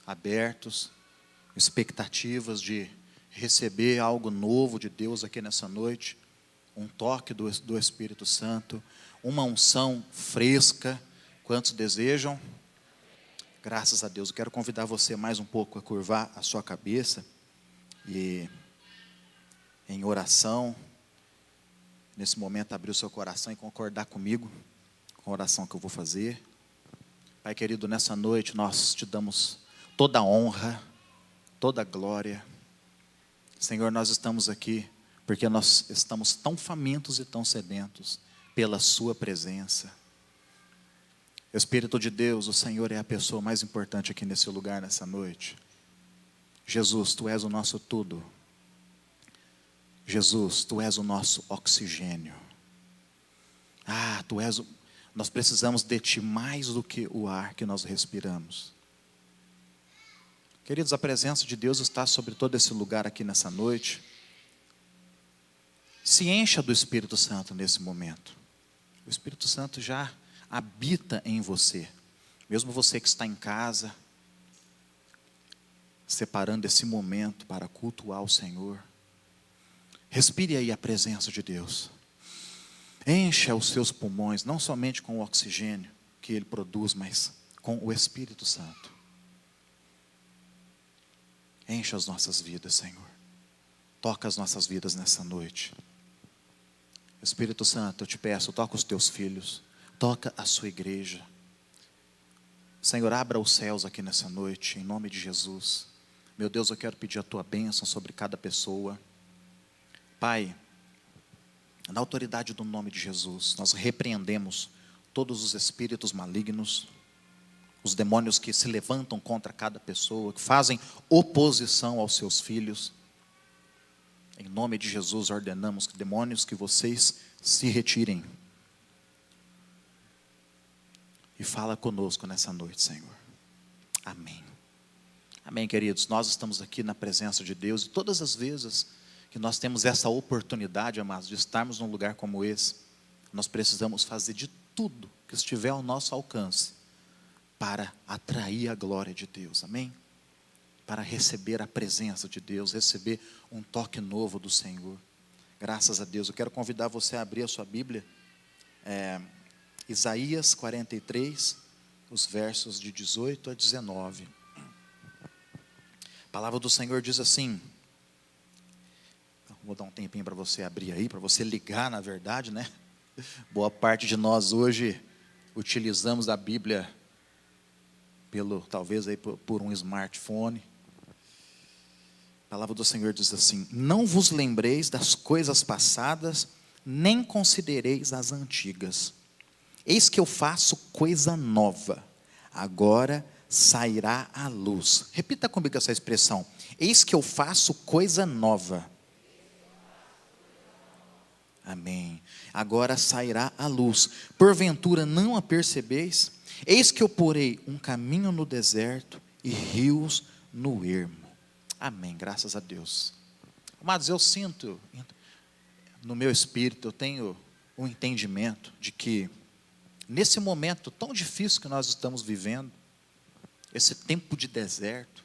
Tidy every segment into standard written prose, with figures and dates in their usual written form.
abertos, expectativas de receber algo novo de Deus aqui nessa noite, um toque do Espírito Santo, uma unção fresca. Quantos desejam? Graças a Deus. Eu quero convidar você mais um pouco a curvar a sua cabeça e em oração, nesse momento abrir o seu coração e concordar comigo com a oração que eu vou fazer. Pai querido, nessa noite nós te damos toda a honra, toda a glória. Senhor, nós estamos aqui porque nós estamos tão famintos e tão sedentos pela sua presença. Espírito de Deus, o Senhor é a pessoa mais importante aqui nesse lugar, nessa noite. Jesus, Tu és o nosso tudo. Jesus, Tu és o nosso oxigênio. Nós precisamos de Ti mais do que o ar que nós respiramos. Queridos, a presença de Deus está sobre todo esse lugar aqui nessa noite. Se encha do Espírito Santo nesse momento. O Espírito Santo já habita em você. Mesmo você que está em casa, separando esse momento para cultuar o Senhor. Respire aí a presença de Deus. Encha os seus pulmões, não somente com o oxigênio que Ele produz, mas com o Espírito Santo. Encha as nossas vidas, Senhor. Toca as nossas vidas nessa noite. Espírito Santo, eu te peço, toca os teus filhos. Toca a sua igreja. Senhor, abra os céus aqui nessa noite, em nome de Jesus. Meu Deus, eu quero pedir a tua bênção sobre cada pessoa. Pai, na autoridade do nome de Jesus, nós repreendemos todos os espíritos malignos, os demônios que se levantam contra cada pessoa, que fazem oposição aos seus filhos. Em nome de Jesus, ordenamos que demônios, que vocês se retirem. E fala conosco nessa noite, Senhor. Amém. Amém, queridos. Nós estamos aqui na presença de Deus e todas as vezes que nós temos essa oportunidade, amados, de estarmos num lugar como esse, nós precisamos fazer de tudo que estiver ao nosso alcance para atrair a glória de Deus. Amém? Para receber a presença de Deus, receber um toque novo do Senhor. Graças a Deus. Eu quero convidar você a abrir a sua Bíblia. Isaías 43, os versos de 18 a 19. A palavra do Senhor diz assim. Vou dar um tempinho para você abrir aí, para você ligar, na verdade, né? Boa parte de nós hoje utilizamos a Bíblia talvez aí por um smartphone. A palavra do Senhor diz assim: não vos lembreis das coisas passadas, nem considereis as antigas. Eis que eu faço coisa nova, agora sairá à luz. Repita comigo essa expressão: eis que eu faço coisa nova. Amém. Agora sairá à luz. Porventura não a percebeis? Eis que eu porei um caminho no deserto e rios no ermo. Amém. Graças a Deus. Amados, eu sinto no meu espírito, eu tenho um entendimento de que nesse momento tão difícil que nós estamos vivendo, esse tempo de deserto,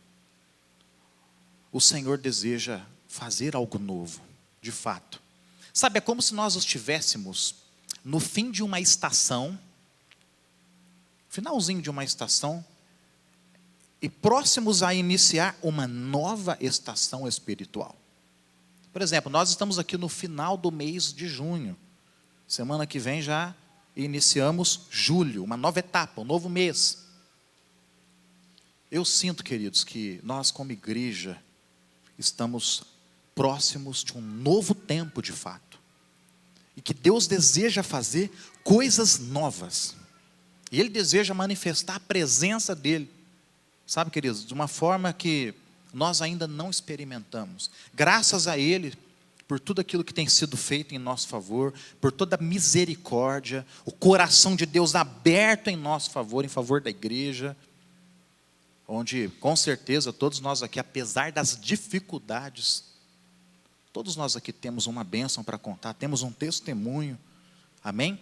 o Senhor deseja fazer algo novo, de fato. Sabe, é como se nós estivéssemos no fim de uma estação, finalzinho de uma estação, e próximos a iniciar uma nova estação espiritual. Por exemplo, nós estamos aqui no final do mês de junho. Semana que vem já iniciamos julho, uma nova etapa, um novo mês. Eu sinto, queridos, que nós como igreja estamos próximos de um novo tempo de fato. E que Deus deseja fazer coisas novas. E Ele deseja manifestar a presença dEle. Sabe, queridos, de uma forma que nós ainda não experimentamos. Graças a Ele, por tudo aquilo que tem sido feito em nosso favor, por toda a misericórdia, o coração de Deus aberto em nosso favor, em favor da igreja, onde, com certeza, todos nós aqui, apesar das dificuldades, todos nós aqui temos uma bênção para contar, temos um testemunho, amém?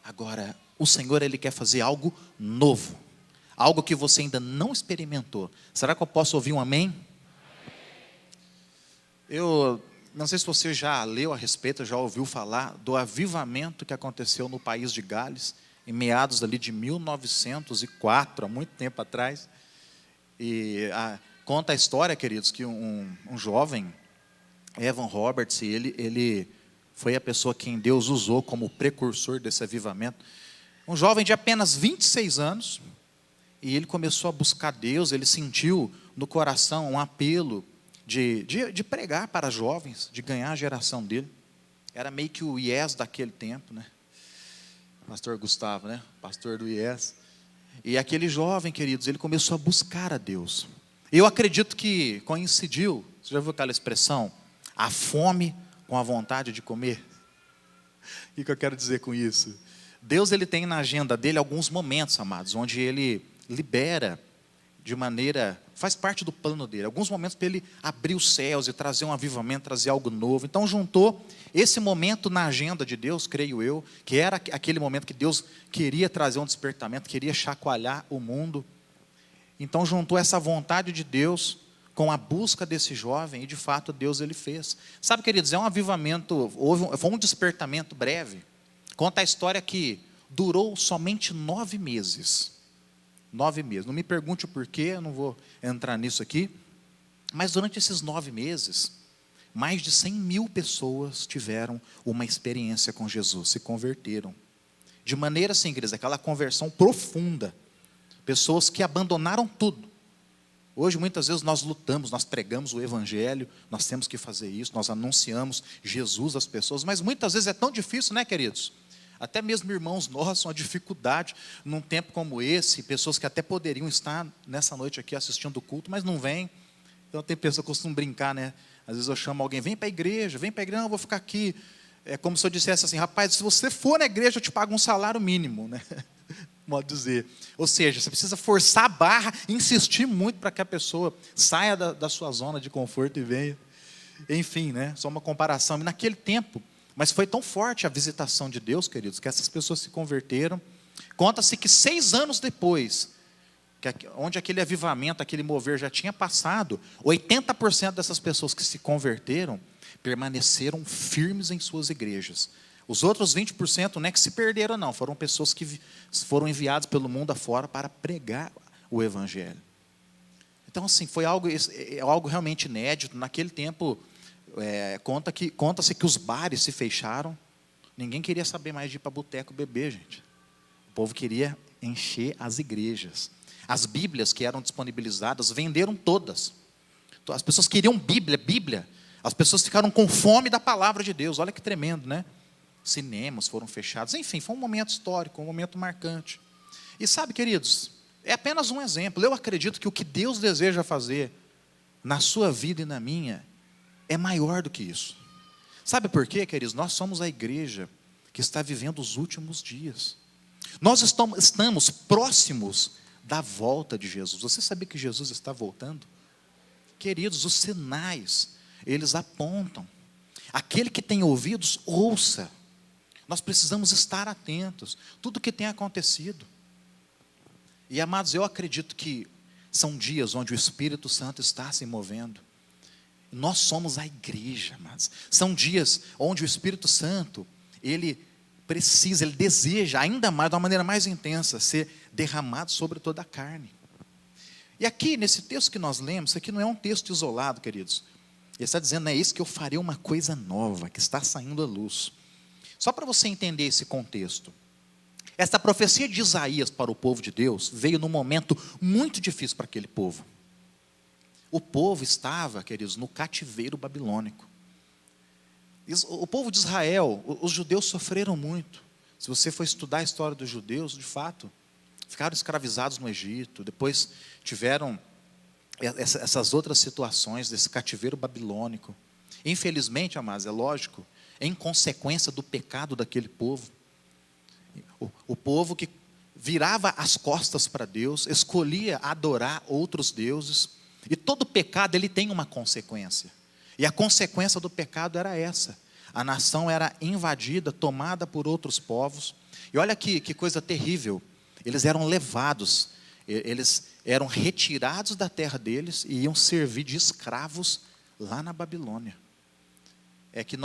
Agora, o Senhor, Ele quer fazer algo novo, algo que você ainda não experimentou. Será que eu posso ouvir um amém? Eu não sei se você já leu a respeito, já ouviu falar do avivamento que aconteceu no país de Gales, em meados ali de 1904, há muito tempo atrás. E conta a história, queridos, que um jovem, Evan Roberts, ele foi a pessoa quem Deus usou como precursor desse avivamento. Um jovem de apenas 26 anos, e ele começou a buscar Deus, ele sentiu no coração um apelo de pregar para jovens, de ganhar a geração dele. Era meio que o IES daquele tempo, né? Pastor Gustavo, né? Pastor do IES. E aquele jovem, queridos, ele começou a buscar a Deus. Eu acredito que coincidiu, você já viu aquela expressão? A fome com a vontade de comer. O que eu quero dizer com isso? Deus, ele tem na agenda dele alguns momentos, amados, onde ele libera de maneira, faz parte do plano dele, alguns momentos para ele abrir os céus e trazer um avivamento, trazer algo novo. Então juntou esse momento na agenda de Deus, creio eu, que era aquele momento que Deus queria trazer um despertamento, queria chacoalhar o mundo. Então juntou essa vontade de Deus com a busca desse jovem, e de fato Deus ele fez. Sabe, queridos, é um avivamento, foi um despertamento breve. Conta a história que durou somente 9 meses. 9 meses. Não me pergunte o porquê, eu não vou entrar nisso aqui. Mas durante esses 9 meses, mais de 100 mil pessoas tiveram uma experiência com Jesus, se converteram. De maneira assim, queridos, aquela conversão profunda. Pessoas que abandonaram tudo. Hoje, muitas vezes, nós lutamos, nós pregamos o Evangelho, nós temos que fazer isso, nós anunciamos Jesus às pessoas, mas muitas vezes é tão difícil, né, queridos? Até mesmo irmãos nossos, uma dificuldade num tempo como esse, pessoas que até poderiam estar nessa noite aqui assistindo o culto, mas não vêm. Então tem pessoas que costumam brincar, né? Às vezes eu chamo alguém, vem para a igreja, não, eu vou ficar aqui. É como se eu dissesse assim, rapaz, se você for na igreja, eu te pago um salário mínimo, né? Modo de dizer. Ou seja, você precisa forçar a barra, insistir muito para que a pessoa saia da sua zona de conforto e venha. Enfim, né? Só uma comparação. E naquele tempo, mas foi tão forte a visitação de Deus, queridos, que essas pessoas se converteram. Conta-se que 6 anos depois, onde aquele avivamento, aquele mover já tinha passado, 80% dessas pessoas que se converteram permaneceram firmes em suas igrejas. Os outros 20% não é que se perderam, não, foram pessoas que foram enviadas pelo mundo afora para pregar o Evangelho. Então, assim, foi algo realmente inédito. Naquele tempo, conta-se que os bares se fecharam. Ninguém queria saber mais de ir para boteco beber, gente. O povo queria encher as igrejas. As Bíblias que eram disponibilizadas, venderam todas. As pessoas queriam Bíblia. As pessoas ficaram com fome da palavra de Deus. Olha que tremendo, né? Cinemas foram fechados. Enfim, foi um momento histórico, um momento marcante. E sabe, queridos, é apenas um exemplo. Eu acredito que o que Deus deseja fazer na sua vida e na minha é maior do que isso. Sabe por quê, queridos? Nós somos a igreja que está vivendo os últimos dias. Nós estamos próximos da volta de Jesus. Você sabia que Jesus está voltando? Queridos, os sinais, eles apontam. Aquele que tem ouvidos, ouça. Nós precisamos estar atentos. Tudo que tem acontecido. E, amados, eu acredito que são dias onde o Espírito Santo está se movendo. Nós somos a igreja, amados. São dias onde o Espírito Santo, ele deseja ainda mais, de uma maneira mais intensa, ser derramado sobre toda a carne. E aqui, nesse texto que nós lemos, isso aqui não é um texto isolado, queridos. Ele está dizendo, é isso que eu farei uma coisa nova, que está saindo à luz. Só para você entender esse contexto. Esta profecia de Isaías para o povo de Deus veio num momento muito difícil para aquele povo. O povo estava, queridos, no cativeiro babilônico. O povo de Israel, os judeus sofreram muito. Se você for estudar a história dos judeus, de fato, ficaram escravizados no Egito, depois tiveram essas outras situações desse cativeiro babilônico. Infelizmente, amados, é lógico, em consequência do pecado daquele povo, o povo que virava as costas para Deus, escolhia adorar outros deuses, e todo pecado ele tem uma consequência, e a consequência do pecado era essa: a nação era invadida, tomada por outros povos, e olha que coisa terrível, eles eram levados Eles eram retirados da terra deles e iam servir de escravos lá na Babilônia. É que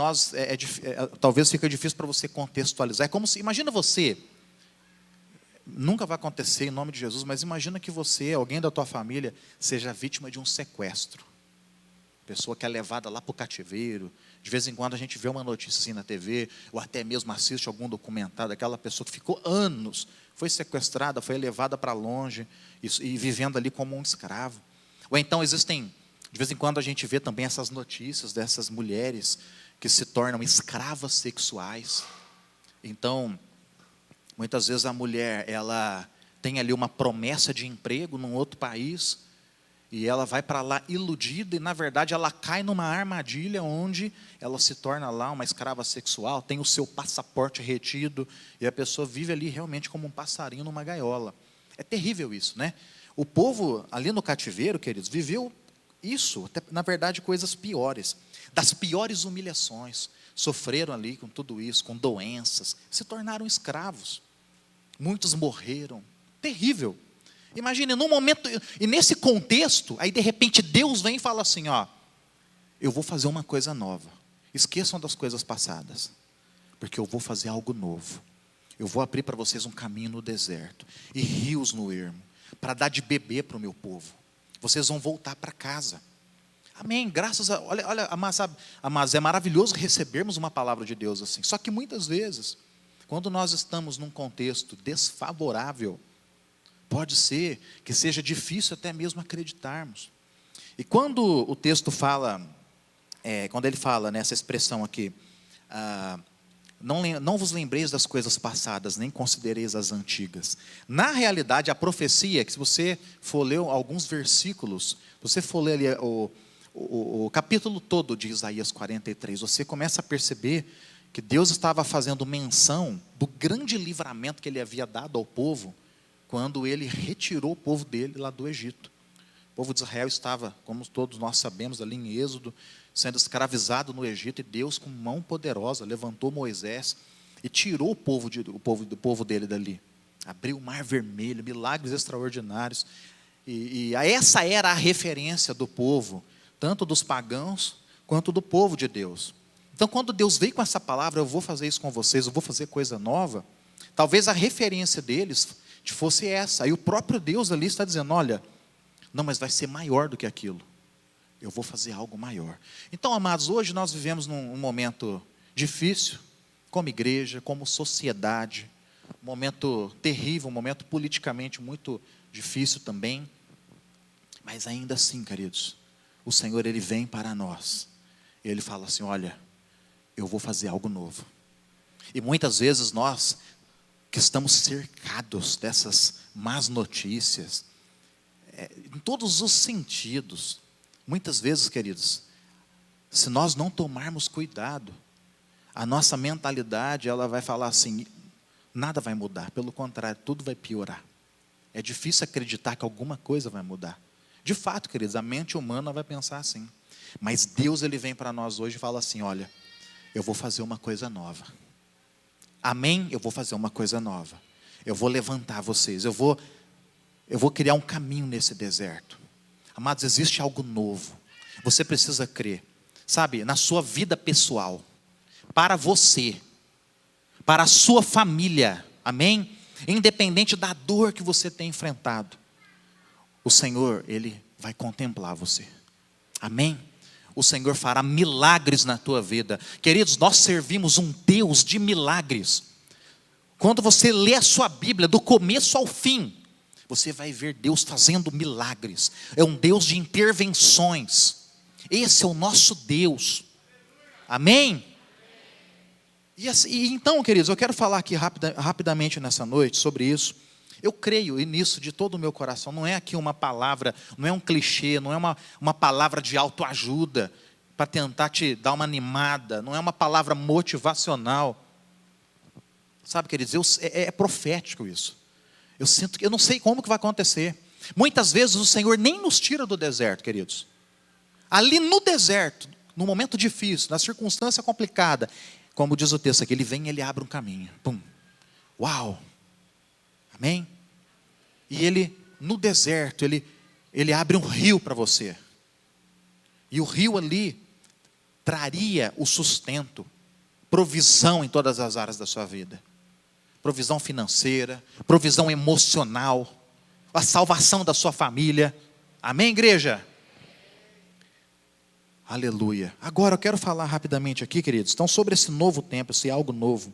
talvez fica difícil para você contextualizar. É como se, imagina você, nunca vai acontecer em nome de Jesus, mas imagina que você, alguém da tua família, seja vítima de um sequestro. Pessoa que é levada lá para o cativeiro. De vez em quando a gente vê uma notícia assim na TV, ou até mesmo assiste algum documentário daquela pessoa que ficou anos, foi sequestrada, foi levada para longe, e vivendo ali como um escravo. Ou então existem, de vez em quando a gente vê também essas notícias dessas mulheres que se tornam escravas sexuais. Então, muitas vezes a mulher, ela tem ali uma promessa de emprego num outro país, e ela vai para lá iludida, e na verdade ela cai numa armadilha onde ela se torna lá uma escrava sexual, tem o seu passaporte retido, e a pessoa vive ali realmente como um passarinho numa gaiola. É terrível isso, né? O povo ali no cativeiro, queridos, viveu isso, até, na verdade coisas piores, das piores humilhações, sofreram ali com tudo isso, com doenças, se tornaram escravos, muitos morreram, terrível. Imagine, num momento, e nesse contexto, aí de repente Deus vem e fala assim, ó, eu vou fazer uma coisa nova. Esqueçam das coisas passadas, porque eu vou fazer algo novo. Eu vou abrir para vocês um caminho no deserto, e rios no ermo, para dar de beber para o meu povo. Vocês vão voltar para casa. Amém, graças a... Olha, mas é maravilhoso recebermos uma palavra de Deus assim. Só que muitas vezes, quando nós estamos num contexto desfavorável, pode ser que seja difícil até mesmo acreditarmos. E quando o texto fala, quando ele fala nessa expressão aqui, não vos lembreis das coisas passadas, nem considereis as antigas. Na realidade, a profecia, que se você for ler alguns versículos, se você for ler ali o capítulo todo de Isaías 43, você começa a perceber que Deus estava fazendo menção do grande livramento que Ele havia dado ao povo, quando Ele retirou o povo dele lá do Egito. O povo de Israel estava, como todos nós sabemos, ali em Êxodo, sendo escravizado no Egito, e Deus, com mão poderosa, levantou Moisés e tirou o povo dele dali. Abriu o mar vermelho, milagres extraordinários. E essa era a referência do povo, tanto dos pagãos, quanto do povo de Deus. Então, quando Deus veio com essa palavra, eu vou fazer isso com vocês, eu vou fazer coisa nova, talvez a referência deles fosse essa. Aí o próprio Deus ali está dizendo, olha, não, mas vai ser maior do que aquilo. Eu vou fazer algo maior. Então, amados, hoje nós vivemos num momento difícil, como igreja, como sociedade, um momento terrível, um momento politicamente muito difícil também. Mas ainda assim, queridos, o Senhor, Ele vem para nós. Ele fala assim, olha, eu vou fazer algo novo. E muitas vezes nós, que estamos cercados dessas más notícias, em todos os sentidos, muitas vezes, queridos, se nós não tomarmos cuidado, a nossa mentalidade, ela vai falar assim, nada vai mudar, pelo contrário, tudo vai piorar. É difícil acreditar que alguma coisa vai mudar. De fato, queridos, a mente humana vai pensar assim. Mas Deus, Ele vem para nós hoje e fala assim, olha, eu vou fazer uma coisa nova. Amém? Eu vou fazer uma coisa nova. Eu vou levantar vocês. Eu vou criar um caminho nesse deserto. Amados, existe algo novo. Você precisa crer. Sabe, na sua vida pessoal. Para você. Para a sua família. Amém? Independente da dor que você tem enfrentado. O Senhor, Ele vai contemplar você. Amém? O Senhor fará milagres na tua vida. Queridos, nós servimos um Deus de milagres. Quando você lê a sua Bíblia, do começo ao fim, você vai ver Deus fazendo milagres. É um Deus de intervenções. Esse é o nosso Deus. Amém? E então, queridos, eu quero falar aqui rapidamente nessa noite sobre isso. Eu creio nisso de todo o meu coração. Não é aqui uma palavra, não é um clichê, não é uma palavra de autoajuda para tentar te dar uma animada, não é uma palavra motivacional. Sabe, queridos, é profético isso. Eu sinto que eu não sei como que vai acontecer. Muitas vezes o Senhor nem nos tira do deserto, queridos. Ali no deserto, no momento difícil, na circunstância complicada, como diz o texto aqui, Ele vem e Ele abre um caminho. Pum. Uau! Amém? E Ele no deserto, ele abre um rio para você. E o rio ali traria o sustento, provisão em todas as áreas da sua vida. Provisão financeira, provisão emocional, a salvação da sua família. Amém, igreja? Aleluia. Agora eu quero falar rapidamente aqui, queridos. Então, sobre esse novo tempo, esse algo novo,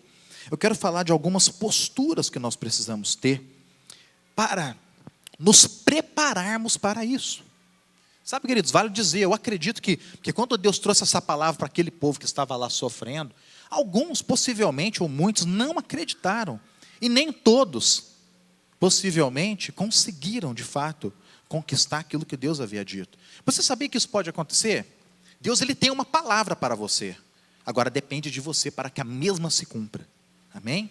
eu quero falar de algumas posturas que nós precisamos ter para nos prepararmos para isso. Sabe, queridos, vale dizer, eu acredito que quando Deus trouxe essa palavra para aquele povo que estava lá sofrendo, alguns, possivelmente, ou muitos, não acreditaram. E nem todos, possivelmente, conseguiram, de fato, conquistar aquilo que Deus havia dito. Você sabia que isso pode acontecer? Deus, ele tem uma palavra para você. Agora, depende de você para que a mesma se cumpra. Amém?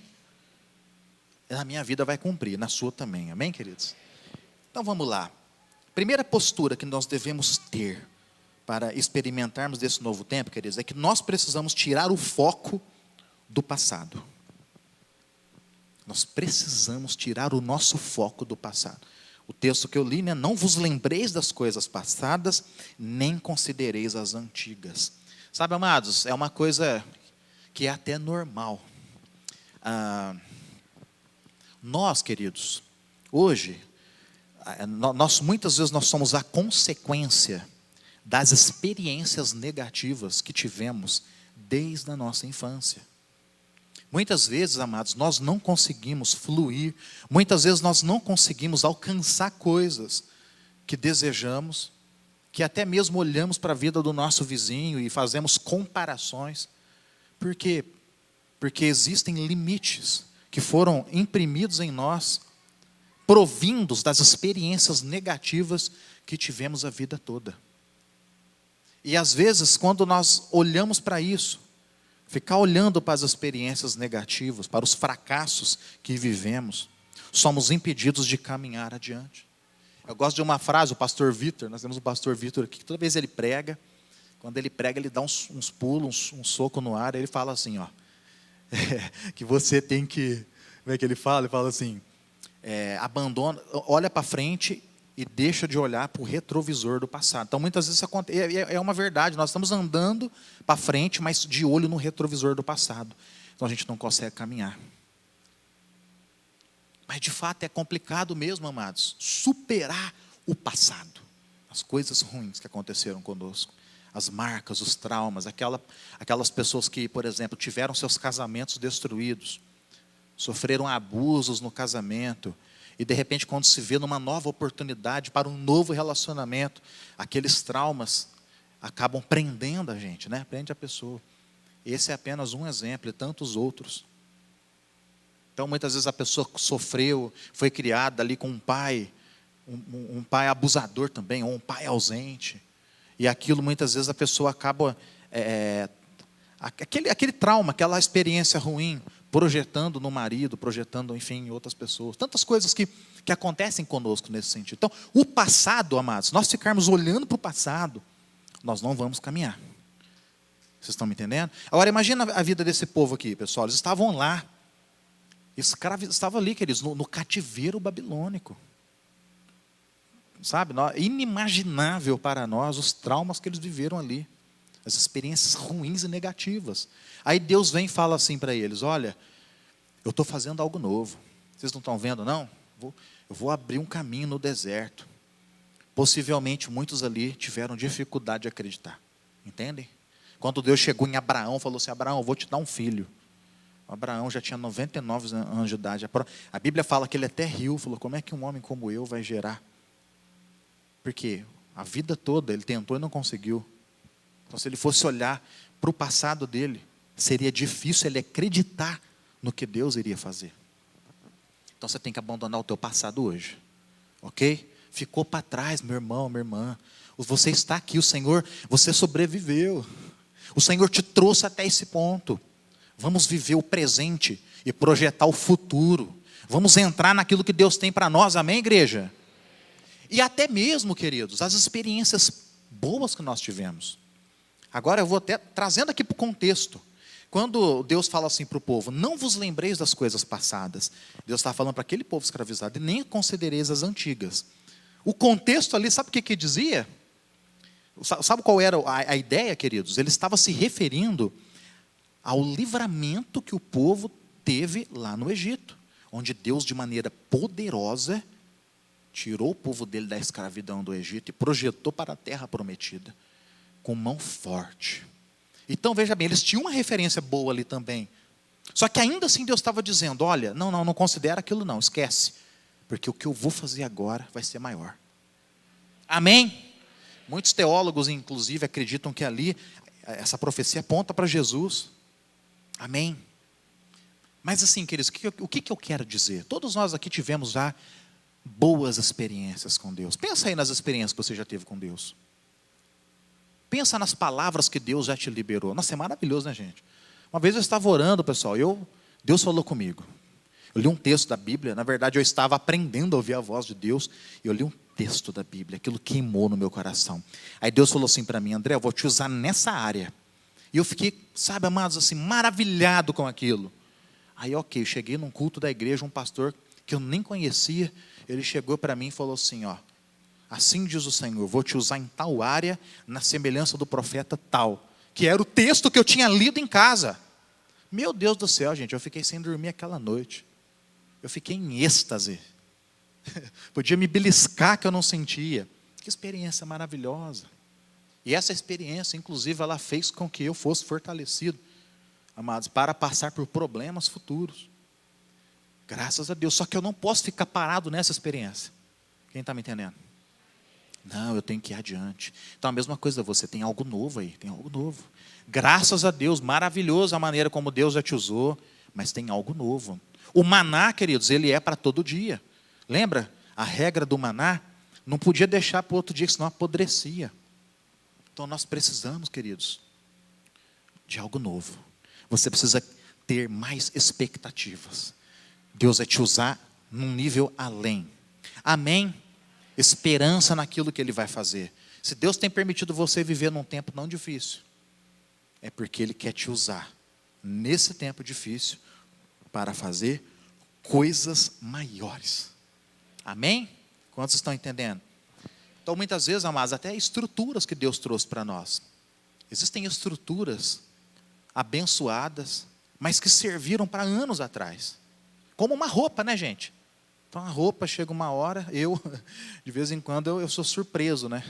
Na minha vida vai cumprir, na sua também. Amém, queridos? Então, vamos lá. Primeira postura que nós devemos ter para experimentarmos desse novo tempo, queridos, é que nós precisamos tirar o foco do passado. Nós precisamos tirar o nosso foco do passado. O texto que eu li, né? Não vos lembreis das coisas passadas, nem considereis as antigas. Sabe, amados, é uma coisa que é até normal. Nós, queridos, hoje, muitas vezes nós somos a consequência das experiências negativas que tivemos desde a nossa infância. Muitas vezes, amados, nós não conseguimos fluir, muitas vezes nós não conseguimos alcançar coisas que desejamos, que até mesmo olhamos para a vida do nosso vizinho e fazemos comparações. Por quê? Porque existem limites que foram imprimidos em nós, provindos das experiências negativas que tivemos a vida toda. E às vezes, quando nós olhamos para isso, ficar olhando para as experiências negativas, para os fracassos que vivemos, somos impedidos de caminhar adiante. Eu gosto de uma frase, o pastor Vitor, nós temos o pastor Vitor aqui, que toda vez ele prega, quando ele prega, ele dá uns pulos, um soco no ar, ele fala assim, que você tem que, como é que ele fala? Ele fala assim, abandona, olha para frente e deixa de olhar para o retrovisor do passado. Então, muitas vezes, isso acontece, é uma verdade, nós estamos andando para frente, mas de olho no retrovisor do passado. Então, a gente não consegue caminhar. Mas, de fato, é complicado mesmo, amados, superar o passado. As coisas ruins que aconteceram conosco. As marcas, os traumas, aquelas pessoas que, por exemplo, tiveram seus casamentos destruídos, sofreram abusos no casamento, e de repente, quando se vê numa nova oportunidade para um novo relacionamento, aqueles traumas acabam prendendo a gente, né? Prende a pessoa. Esse é apenas um exemplo, e tantos outros. Então, muitas vezes a pessoa sofreu, foi criada ali com um pai abusador também, ou um pai ausente. E aquilo, muitas vezes, a pessoa acaba, aquele trauma, aquela experiência ruim, projetando no marido, projetando, enfim, em outras pessoas. Tantas coisas que acontecem conosco nesse sentido. Então, o passado, amados, nós ficarmos olhando para o passado, nós não vamos caminhar. Vocês estão me entendendo? Agora, imagina a vida desse povo aqui, pessoal. Eles estavam lá, estavam ali, queridos, no cativeiro babilônico. Sabe? Inimaginável para nós os traumas que eles viveram ali. As experiências ruins e negativas. Aí Deus vem e fala assim para eles, olha, eu estou fazendo algo novo. Vocês não estão vendo, não? Eu vou abrir um caminho no deserto. Possivelmente muitos ali tiveram dificuldade de acreditar. Entendem? Quando Deus chegou em Abraão, falou assim, Abraão, eu vou te dar um filho. Abraão já tinha 99 anos de idade. A Bíblia fala que ele até riu, falou, como é que um homem como eu vai gerar? Porque a vida toda ele tentou e não conseguiu. Então, se ele fosse olhar para o passado dele, seria difícil ele acreditar no que Deus iria fazer. Então, você tem que abandonar o teu passado hoje. Ok? Ficou para trás, meu irmão, minha irmã. Você está aqui, o Senhor, você sobreviveu. O Senhor te trouxe até esse ponto. Vamos viver o presente e projetar o futuro. Vamos entrar naquilo que Deus tem para nós, amém, igreja? E até mesmo, queridos, as experiências boas que nós tivemos. Agora eu vou até trazendo aqui para o contexto. Quando Deus fala assim para o povo, não vos lembreis das coisas passadas, Deus está falando para aquele povo escravizado, e nem considereis as antigas. O contexto ali, sabe o que dizia? Sabe qual era a ideia, queridos? Ele estava se referindo ao livramento que o povo teve lá no Egito, onde Deus, de maneira poderosa, tirou o povo dele da escravidão do Egito e projetou para a terra prometida, com mão forte. Então, veja bem, eles tinham uma referência boa ali também. Só que ainda assim Deus estava dizendo, olha, não considera aquilo não, esquece. Porque o que eu vou fazer agora vai ser maior. Amém? Muitos teólogos, inclusive, acreditam que ali, essa profecia aponta para Jesus. Amém? Mas assim, queridos, o que eu quero dizer? Todos nós aqui tivemos já boas experiências com Deus. Pensa aí nas experiências que você já teve com Deus. Pensa nas palavras que Deus já te liberou. Nossa, é maravilhoso, né, gente? Uma vez eu estava orando, pessoal, Deus falou comigo. Eu li um texto da Bíblia, na verdade eu estava aprendendo a ouvir a voz de Deus, e eu li um texto da Bíblia, aquilo queimou no meu coração. Aí Deus falou assim para mim, André, eu vou te usar nessa área. E eu fiquei, sabe, amados, assim, maravilhado com aquilo. Aí, ok, cheguei num culto da igreja, um pastor que eu nem conhecia, ele chegou para mim e falou assim, ó, assim diz o Senhor, vou te usar em tal área, na semelhança do profeta tal, que era o texto que eu tinha lido em casa. Meu Deus do céu, gente, eu fiquei sem dormir aquela noite. Eu fiquei em êxtase. Podia me beliscar que eu não sentia. Que experiência maravilhosa. E essa experiência, inclusive, ela fez com que eu fosse fortalecido, amados, para passar por problemas futuros. Graças a Deus. Só que eu não posso ficar parado nessa experiência. Quem está me entendendo? Não, eu tenho que ir adiante. Então a mesma coisa, você tem algo novo aí, tem algo novo. Graças a Deus, maravilhoso a maneira como Deus já te usou, mas tem algo novo. O maná, queridos, ele é para todo dia. Lembra? A regra do maná, não podia deixar para o outro dia, senão apodrecia. Então nós precisamos, queridos, de algo novo. Você precisa ter mais expectativas. Deus vai te usar num nível além. Amém? Esperança naquilo que Ele vai fazer. Se Deus tem permitido você viver num tempo não difícil, é porque Ele quer te usar nesse tempo difícil para fazer coisas maiores. Amém? Quantos estão entendendo? Então, muitas vezes, amados, até estruturas que Deus trouxe para nós. Existem estruturas abençoadas, mas que serviram para anos atrás. Como uma roupa, né, gente? Então, a roupa, chega uma hora, de vez em quando, eu sou surpreso, né?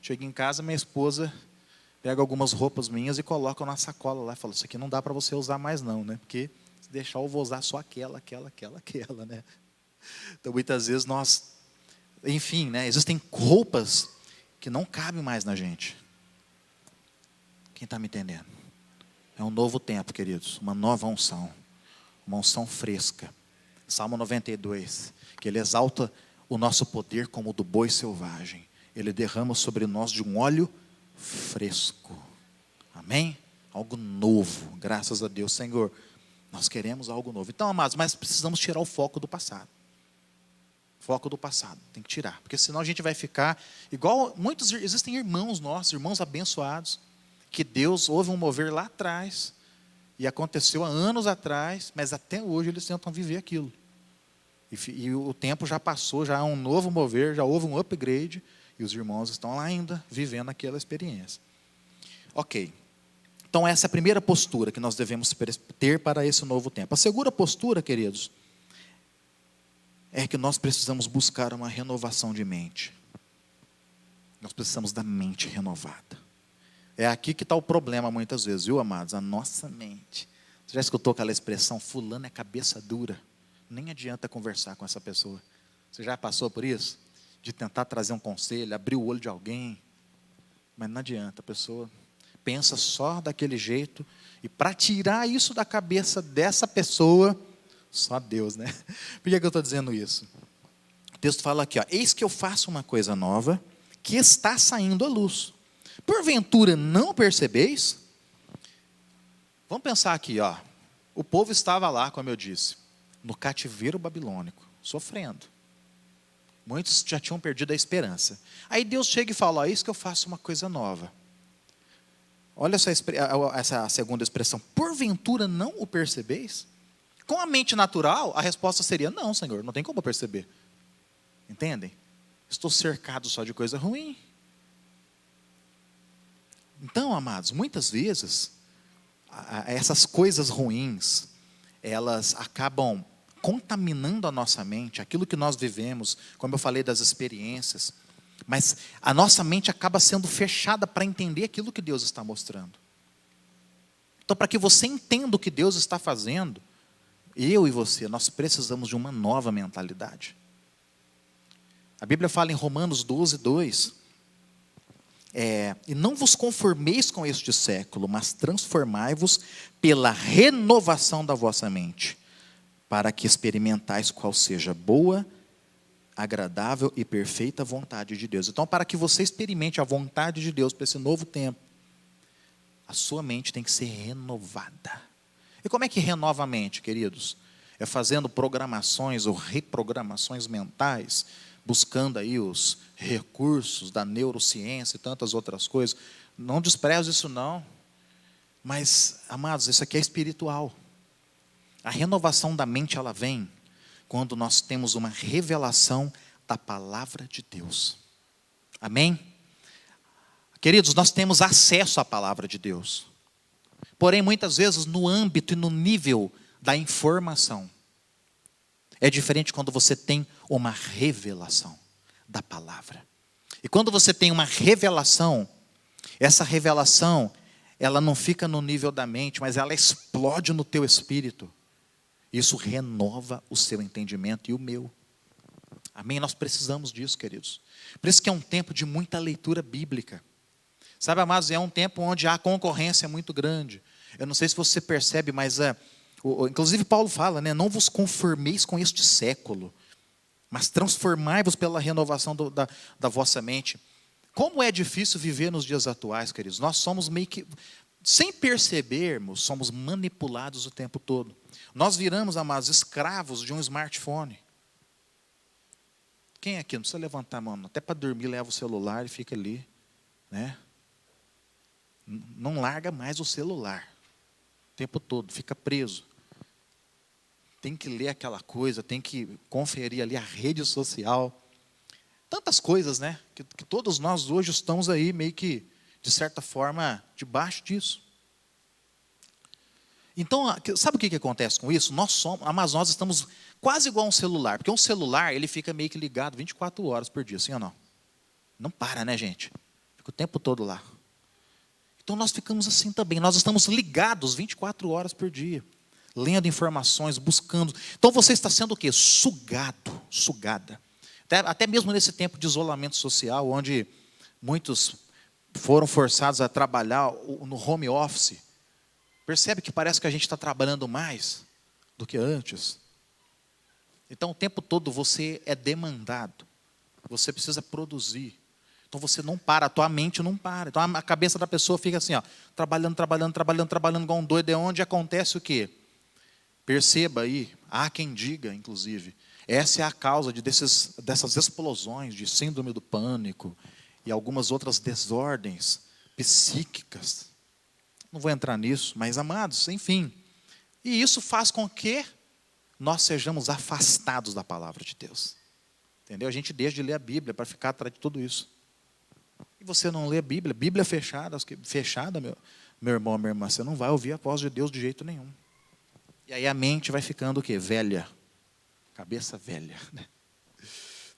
Chego em casa, minha esposa pega algumas roupas minhas e coloca na sacola lá. E fala, isso aqui não dá para você usar mais não, né? Porque se deixar eu vou usar só aquela, né? Então, muitas vezes nós, enfim, né? Existem roupas que não cabem mais na gente. Quem está me entendendo? É um novo tempo, queridos. Uma nova unção. Uma unção fresca. Salmo 92. Que Ele exalta o nosso poder como o do boi selvagem. Ele derrama sobre nós de um óleo fresco. Amém? Algo novo. Graças a Deus, Senhor. Nós queremos algo novo. Então, amados, mas precisamos tirar o foco do passado. Foco do passado. Tem que tirar. Porque senão a gente vai ficar igual existem irmãos nossos, irmãos abençoados, que Deus houve um mover lá atrás, e aconteceu há anos atrás, mas até hoje eles tentam viver aquilo. E o tempo já passou, já há um novo mover, já houve um upgrade, e os irmãos estão lá ainda vivendo aquela experiência. Ok. Então essa é a primeira postura que nós devemos ter para esse novo tempo. A segunda postura, queridos, é que nós precisamos buscar uma renovação de mente. Nós precisamos da mente renovada. É aqui que está o problema muitas vezes, viu, amados? A nossa mente. Você já escutou aquela expressão, fulano é cabeça dura? Nem adianta conversar com essa pessoa. Você já passou por isso? De tentar trazer um conselho, abrir o olho de alguém. Mas não adianta, a pessoa pensa só daquele jeito. E para tirar isso da cabeça dessa pessoa, só Deus, né? Por que eu estou dizendo isso? O texto fala aqui, ó, eis que eu faço uma coisa nova, que está saindo à luz. Porventura não percebeis? Vamos pensar aqui, ó. O povo estava lá, como eu disse, no cativeiro babilônico, sofrendo. Muitos já tinham perdido a esperança. Aí Deus chega e fala, ó, eis que eu faço uma coisa nova. Olha essa segunda expressão. Porventura não o percebeis? Com a mente natural, a resposta seria: não, Senhor, não tem como eu perceber. Entendem? Estou cercado só de coisa ruim. Então, amados, muitas vezes, essas coisas ruins, elas acabam contaminando a nossa mente, aquilo que nós vivemos, como eu falei das experiências, mas a nossa mente acaba sendo fechada para entender aquilo que Deus está mostrando. Então, para que você entenda o que Deus está fazendo, eu e você, nós precisamos de uma nova mentalidade. A Bíblia fala em Romanos 12, 2, e não vos conformeis com este século, mas transformai-vos pela renovação da vossa mente, para que experimentais qual seja boa, agradável e perfeita vontade de Deus. Então, para que você experimente a vontade de Deus para esse novo tempo, a sua mente tem que ser renovada. E como é que renova a mente, queridos? É fazendo programações ou reprogramações mentais, buscando aí os recursos da neurociência e tantas outras coisas. Não desprezo isso não, mas, amados, isso aqui é espiritual. A renovação da mente, ela vem quando nós temos uma revelação da palavra de Deus. Amém? Queridos, nós temos acesso à palavra de Deus. Porém, muitas vezes, no âmbito e no nível da informação. É diferente quando você tem uma revelação da palavra. E quando você tem uma revelação, essa revelação, ela não fica no nível da mente, mas ela explode no teu espírito. Isso renova o seu entendimento e o meu. Amém? Nós precisamos disso, queridos. Por isso que é um tempo de muita leitura bíblica. Sabe, amados, é um tempo onde a concorrência é muito grande. Eu não sei se você percebe, mas inclusive Paulo fala, né? Não vos conformeis com este século, mas transformai-vos pela renovação da vossa mente. Como é difícil viver nos dias atuais, queridos. Nós somos meio que, sem percebermos, somos manipulados o tempo todo. Nós viramos, amados, escravos de um smartphone. Quem aqui? Não precisa levantar a mão. Até para dormir leva o celular e fica ali, né? Não larga mais o celular o tempo todo, fica preso. Tem que ler aquela coisa, tem que conferir ali a rede social. Tantas coisas, né? Que todos nós hoje estamos aí meio que, de certa forma, debaixo disso. Então, sabe o que acontece com isso? Nós estamos quase igual a um celular. Porque um celular, ele fica meio que ligado 24 horas por dia, sim ou não? Não para, né, gente? Fica o tempo todo lá. Então, nós ficamos assim também. Nós estamos ligados 24 horas por dia. Lendo informações, buscando. Então, você está sendo o quê? Sugada. Até mesmo nesse tempo de isolamento social, onde muitos foram forçados a trabalhar no home office. Percebe que parece que a gente está trabalhando mais do que antes? Então, o tempo todo você é demandado. Você precisa produzir. Então, você não para, a tua mente não para. Então, a cabeça da pessoa fica assim, ó, trabalhando igual um doido. É onde acontece o quê? Perceba aí, há quem diga, inclusive, essa é a causa dessas explosões de síndrome do pânico e algumas outras desordens psíquicas. Não vou entrar nisso, mas, amados, enfim. E isso faz com que nós sejamos afastados da palavra de Deus. Entendeu? A gente deixa de ler a Bíblia para ficar atrás de tudo isso. E você não lê a Bíblia, Bíblia fechada, meu irmão, minha irmã, você não vai ouvir a voz de Deus de jeito nenhum. E aí a mente vai ficando o quê? Velha. Cabeça velha.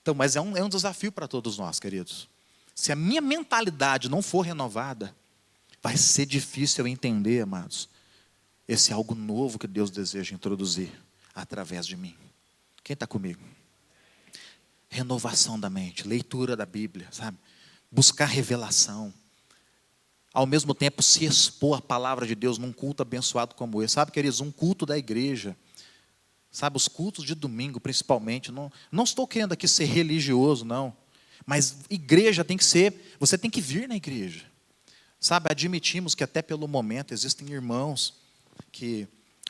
Então, mas é um desafio para todos nós, queridos. Se a minha mentalidade não for renovada, vai ser difícil eu entender, amados, esse algo novo que Deus deseja introduzir através de mim. Quem está comigo? Renovação da mente, leitura da Bíblia, sabe? Buscar revelação. Ao mesmo tempo, se expor à palavra de Deus num culto abençoado como esse. Sabe, queridos, um culto da igreja. Sabe, os cultos de domingo, principalmente. Não estou querendo aqui ser religioso, não. Mas igreja tem que ser, você tem que vir na igreja. Sabe, admitimos que até pelo momento existem irmãos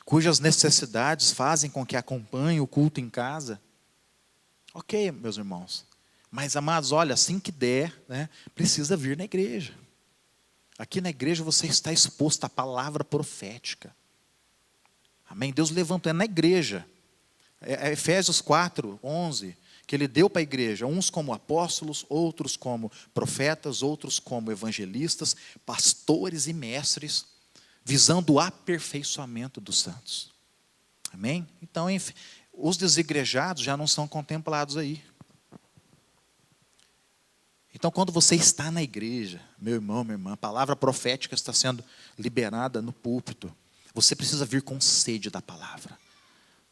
cujas necessidades fazem com que acompanhem o culto em casa. Ok, meus irmãos. Mas, amados, olha, assim que der, né, precisa vir na igreja. Aqui na igreja você está exposto à palavra profética. Amém? Deus levantou, é na igreja. É Efésios 4:11, que Ele deu para a igreja, uns como apóstolos, outros como profetas, outros como evangelistas, pastores e mestres, visando o aperfeiçoamento dos santos. Amém? Então, os desigrejados já não são contemplados aí. Então, quando você está na igreja, meu irmão, minha irmã, a palavra profética está sendo liberada no púlpito. Você precisa vir com sede da palavra,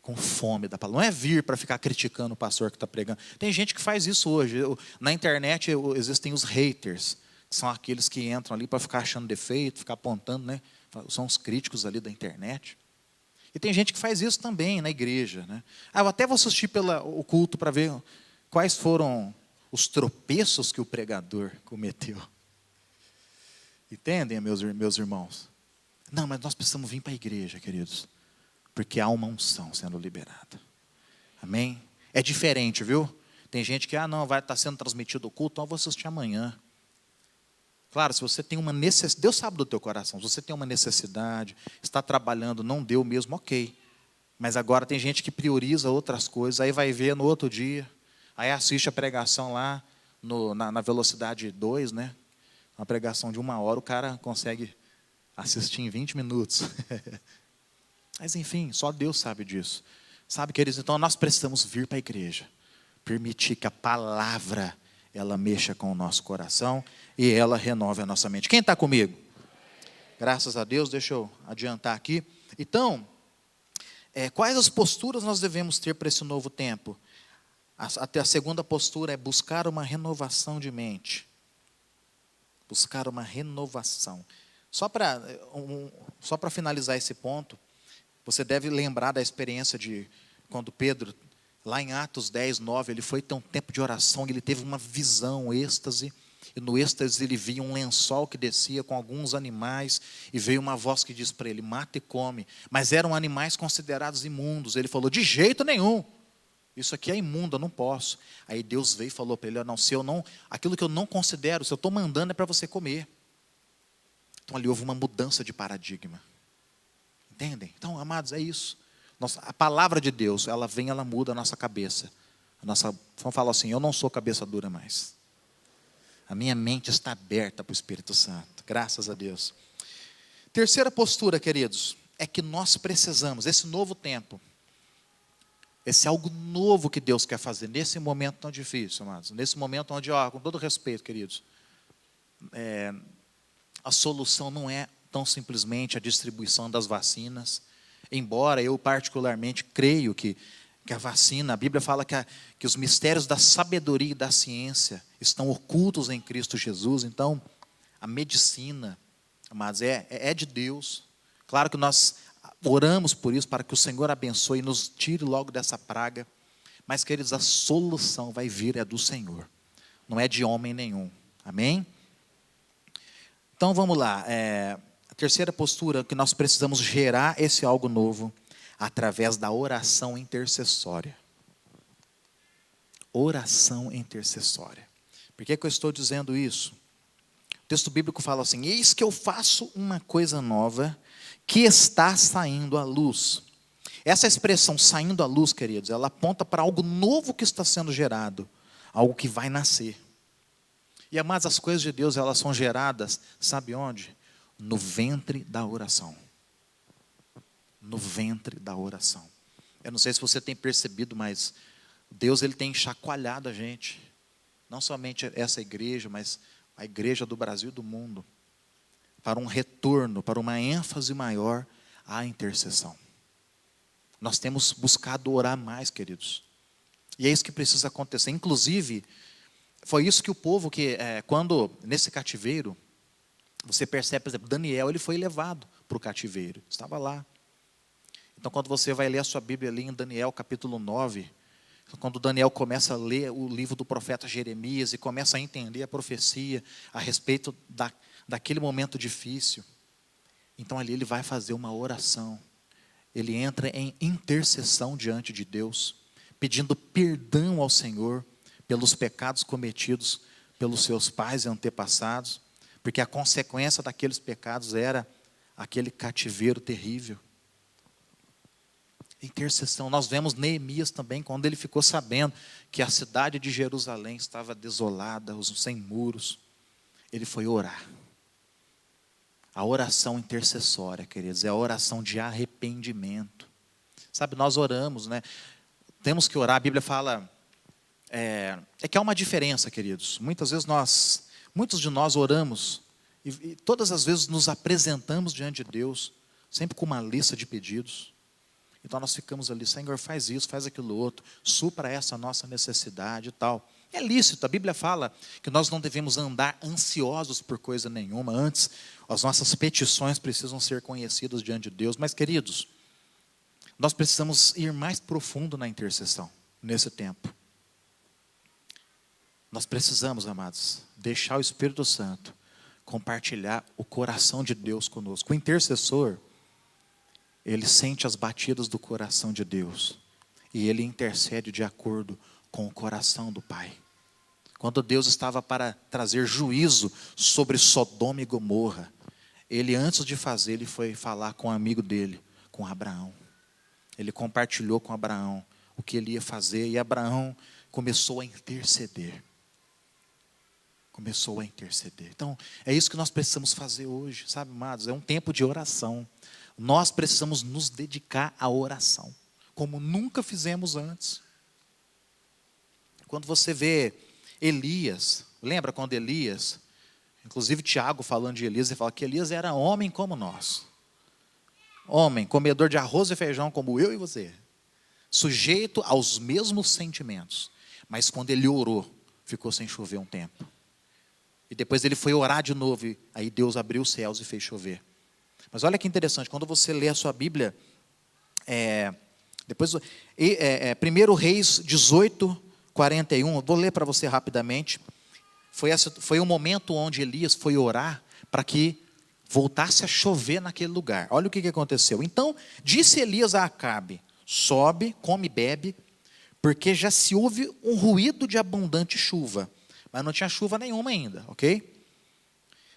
com fome da palavra. Não é vir para ficar criticando o pastor que está pregando. Tem gente que faz isso hoje. Na internet existem os haters, que são aqueles que entram ali para ficar achando defeito, ficar apontando, né? São os críticos ali da internet. E tem gente que faz isso também na igreja, né? Eu até vou assistir o culto para ver quais foram os tropeços que o pregador cometeu. Entendem, meus irmãos? Não, mas nós precisamos vir para a igreja, queridos, porque há uma unção sendo liberada. Amém? É diferente, viu? Tem gente que, não, vai estar sendo transmitido o culto, então eu vou assistir amanhã. Claro, se você tem uma necessidade, Deus sabe do teu coração, se você tem uma necessidade, está trabalhando, não deu mesmo, ok. Mas agora tem gente que prioriza outras coisas, aí vai ver no outro dia, aí assiste a pregação lá, na velocidade 2, né? Uma pregação de 1 hora, o cara consegue assistir em 20 minutos. Mas enfim, só Deus sabe disso. Sabe, queridos, então nós precisamos vir para a igreja, permitir que a palavra, ela mexa com o nosso coração e ela renove a nossa mente. Quem está comigo? Graças a Deus, deixa eu adiantar aqui. Então, quais as posturas nós devemos ter para esse novo tempo? Até a segunda postura é buscar uma renovação de mente. Buscar uma renovação. Só para finalizar esse ponto, você deve lembrar da experiência de quando Pedro, lá em Atos 10:9, ele foi ter um tempo de oração, ele teve uma visão, um êxtase, e no êxtase ele via um lençol que descia com alguns animais, e veio uma voz que diz para ele, mata e come, mas eram animais considerados imundos. Ele falou, de jeito nenhum, isso aqui é imundo, eu não posso. Aí Deus veio e falou para ele, aquilo que eu não considero, se eu estou mandando é para você comer. Então ali houve uma mudança de paradigma. Entendem? Então, amados, é isso. A palavra de Deus, ela vem, ela muda a nossa cabeça. Vamos falar assim, eu não sou cabeça dura mais. A minha mente está aberta para o Espírito Santo. Graças a Deus. Terceira postura, queridos, é que nós precisamos, esse novo tempo, esse algo novo que Deus quer fazer, nesse momento tão difícil, amados. Nesse momento onde, com todo respeito, queridos, a solução não é tão simplesmente a distribuição das vacinas, embora eu particularmente creio que a vacina, a Bíblia fala que os mistérios da sabedoria e da ciência estão ocultos em Cristo Jesus. Então, a medicina, amados, é de Deus. Claro que nós oramos por isso, para que o Senhor abençoe e nos tire logo dessa praga, mas, queridos, a solução vai vir, é do Senhor, não é de homem nenhum, amém? Então vamos lá, a terceira postura, que nós precisamos gerar esse algo novo, através da oração intercessória. Oração intercessória. Por que eu estou dizendo isso? O texto bíblico fala assim, eis que eu faço uma coisa nova, que está saindo à luz. Essa expressão, saindo à luz, queridos, ela aponta para algo novo que está sendo gerado, algo que vai nascer. E, amados, as coisas de Deus, elas são geradas, sabe onde? No ventre da oração. No ventre da oração. Eu não sei se você tem percebido, mas Deus, Ele tem chacoalhado a gente. Não somente essa igreja, mas a igreja do Brasil e do mundo. Para um retorno, para uma ênfase maior à intercessão. Nós temos buscado orar mais, queridos. E é isso que precisa acontecer. Inclusive, foi isso que o povo, quando nesse cativeiro, você percebe, por exemplo, Daniel, ele foi levado para o cativeiro, estava lá. Então, quando você vai ler a sua Bíblia ali em Daniel capítulo 9, quando Daniel começa a ler o livro do profeta Jeremias e começa a entender a profecia a respeito daquele momento difícil, então ali ele vai fazer uma oração, ele entra em intercessão diante de Deus, pedindo perdão ao Senhor pelos pecados cometidos pelos seus pais e antepassados, porque a consequência daqueles pecados era aquele cativeiro terrível. Intercessão. Nós vemos Neemias também, quando ele ficou sabendo que a cidade de Jerusalém estava desolada, sem muros, ele foi orar. A oração intercessória, queridos, é a oração de arrependimento. Sabe, nós oramos, né? Temos que orar, a Bíblia fala, que há uma diferença, queridos. Muitas vezes muitos de nós oramos, e todas as vezes nos apresentamos diante de Deus, sempre com uma lista de pedidos. Então nós ficamos ali, Senhor, faz isso, faz aquilo outro, supra essa nossa necessidade e tal. É lícito, a Bíblia fala que nós não devemos andar ansiosos por coisa nenhuma. Antes, as nossas petições precisam ser conhecidas diante de Deus. Mas, queridos, nós precisamos ir mais profundo na intercessão, nesse tempo. Nós precisamos, amados, deixar o Espírito Santo compartilhar o coração de Deus conosco. O intercessor, ele sente as batidas do coração de Deus e ele intercede de acordo com o coração do Pai. Quando Deus estava para trazer juízo sobre Sodoma e Gomorra, ele, antes de fazer, ele foi falar com um amigo dele, com Abraão. Ele compartilhou com Abraão o que ele ia fazer, e Abraão começou a interceder. Começou a interceder. Então, é isso que nós precisamos fazer hoje, sabe, amados? É um tempo de oração. Nós precisamos nos dedicar à oração, como nunca fizemos antes. Quando você vê Elias, lembra quando Elias, inclusive Tiago falando de Elias, ele fala que Elias era homem como nós. Homem, comedor de arroz e feijão como eu e você. Sujeito aos mesmos sentimentos. Mas quando ele orou, ficou sem chover um tempo. E depois ele foi orar de novo, e aí Deus abriu os céus e fez chover. Mas olha que interessante, quando você lê a sua Bíblia, 1 Reis 18, 41, vou ler para você rapidamente. Foi um momento onde Elias foi orar para que voltasse a chover naquele lugar. Olha o que aconteceu. Então, disse Elias a Acabe, sobe, come e bebe, porque já se ouve um ruído de abundante chuva. Mas não tinha chuva nenhuma ainda, ok?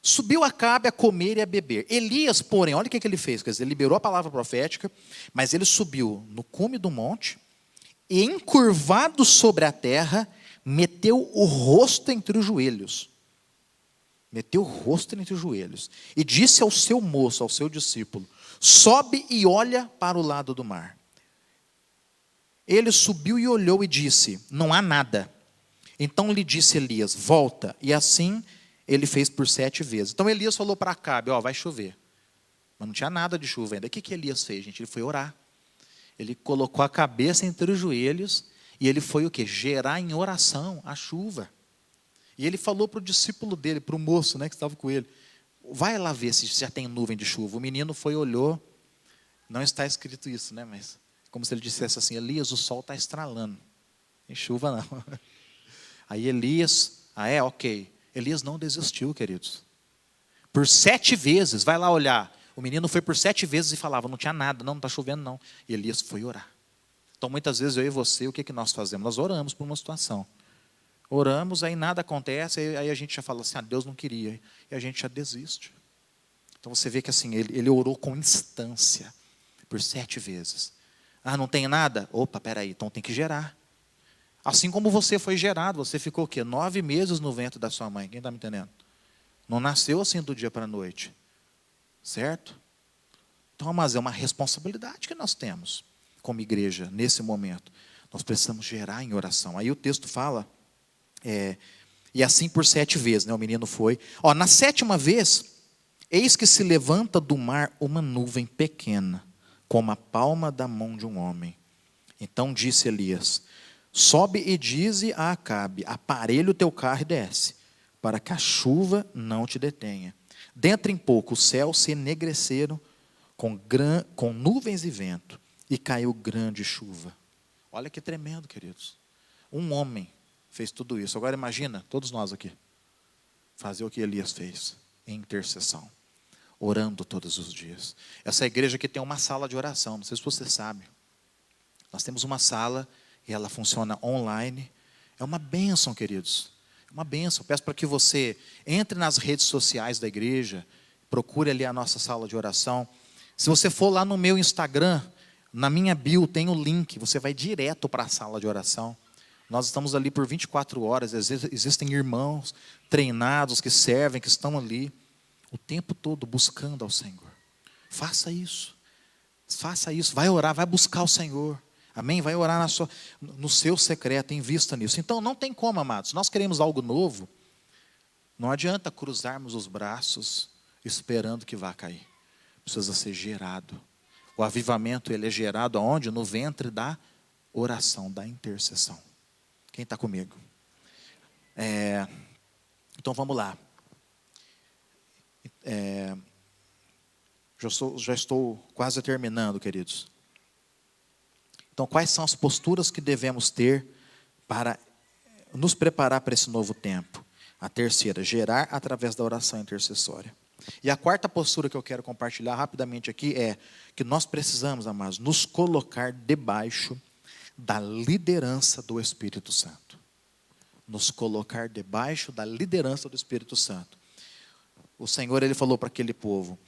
Subiu Acabe a comer e a beber. Elias, porém, olha o que ele fez. Quer dizer, ele liberou a palavra profética, mas ele subiu no cume do monte e, encurvado sobre a terra, meteu o rosto entre os joelhos. Meteu o rosto entre os joelhos. E disse ao seu moço, ao seu discípulo, sobe e olha para o lado do mar. Ele subiu e olhou e disse, não há nada. Então lhe disse Elias, volta. E assim ele fez por 7 vezes. Então Elias falou para Acabe, vai chover. Mas não tinha nada de chuva ainda. O que Elias fez, gente? Ele foi orar. Ele colocou a cabeça entre os joelhos e ele foi o quê? Gerar em oração a chuva. E ele falou para o discípulo dele, para o moço, né, que estava com ele, vai lá ver se já tem nuvem de chuva. O menino foi, olhou, não está escrito isso, né, mas como se ele dissesse assim, Elias, o sol está estralando. Tem chuva não. Aí Elias, ok. Elias não desistiu, queridos. Por 7 vezes, vai lá olhar. O menino foi por 7 vezes e falava, não tinha nada, não está chovendo não. E Elias foi orar. Então muitas vezes eu e você, o que nós fazemos? Nós oramos por uma situação. Oramos, aí nada acontece, aí a gente já fala assim, Deus não queria. E a gente já desiste. Então você vê que assim, ele orou com instância, por 7 vezes. Não tem nada? Opa, peraí, então tem que gerar. Assim como você foi gerado, você ficou o quê? 9 meses no ventre da sua mãe, quem está me entendendo? Não nasceu assim do dia para a noite, certo? Então, mas é uma responsabilidade que nós temos, como igreja, nesse momento. Nós precisamos gerar em oração. Aí o texto fala, e assim por 7 vezes, né, o menino foi. Na 7ª vez, eis que se levanta do mar uma nuvem pequena, como a palma da mão de um homem. Então disse Elias, sobe e dize a Acabe, aparelha o teu carro e desce, para que a chuva não te detenha. Dentro em pouco os céus se enegreceram com nuvens e vento, e caiu grande chuva. Olha que tremendo, queridos. Um homem fez tudo isso. Agora imagina, todos nós aqui, fazer o que Elias fez, em intercessão, orando todos os dias. Essa igreja aqui tem uma sala de oração, não sei se você sabe. Nós temos uma sala e ela funciona online. É uma bênção, queridos. Uma bênção. Peço para que você entre nas redes sociais da igreja, procure ali a nossa sala de oração. Se você for lá no meu Instagram, na minha bio tem o link, você vai direto para a sala de oração. Nós estamos ali por 24 horas, existem irmãos treinados que servem, que estão ali o tempo todo buscando ao Senhor. Faça isso, vai orar, vai buscar o Senhor. Amém? Vai orar no seu secreto, invista nisso. Então não tem como, amados, nós queremos algo novo, não adianta cruzarmos os braços esperando que vá cair. Precisa ser gerado. O avivamento, ele é gerado aonde? No ventre da oração, da intercessão. Quem está comigo? Então vamos lá. Já estou quase terminando, queridos. Então, quais são as posturas que devemos ter para nos preparar para esse novo tempo? A terceira, gerar através da oração intercessória. E a quarta postura que eu quero compartilhar rapidamente aqui é que nós precisamos, amados, nos colocar debaixo da liderança do Espírito Santo. Nos colocar debaixo da liderança do Espírito Santo. O Senhor, ele falou para aquele povo: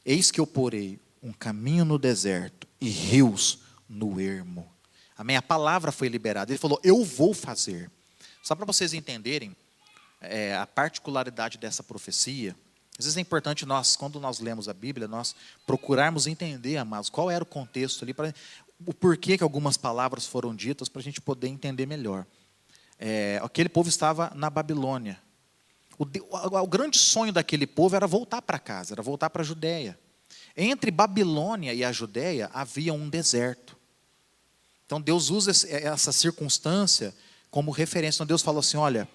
eis que eu porei um caminho no deserto e rios no ermo. Amém? A palavra foi liberada. Ele falou: eu vou fazer. Só para vocês entenderem a particularidade dessa profecia. Às vezes é importante nós, quando nós lemos a Bíblia, nós procurarmos entender, amados, qual era o contexto ali, o porquê que algumas palavras foram ditas, para a gente poder entender melhor. Aquele povo estava na Babilônia. O grande sonho daquele povo era voltar para casa, era voltar para a Judéia. Entre Babilônia e a Judéia havia um deserto. Então Deus usa essa circunstância como referência. Então Deus falou assim: olha,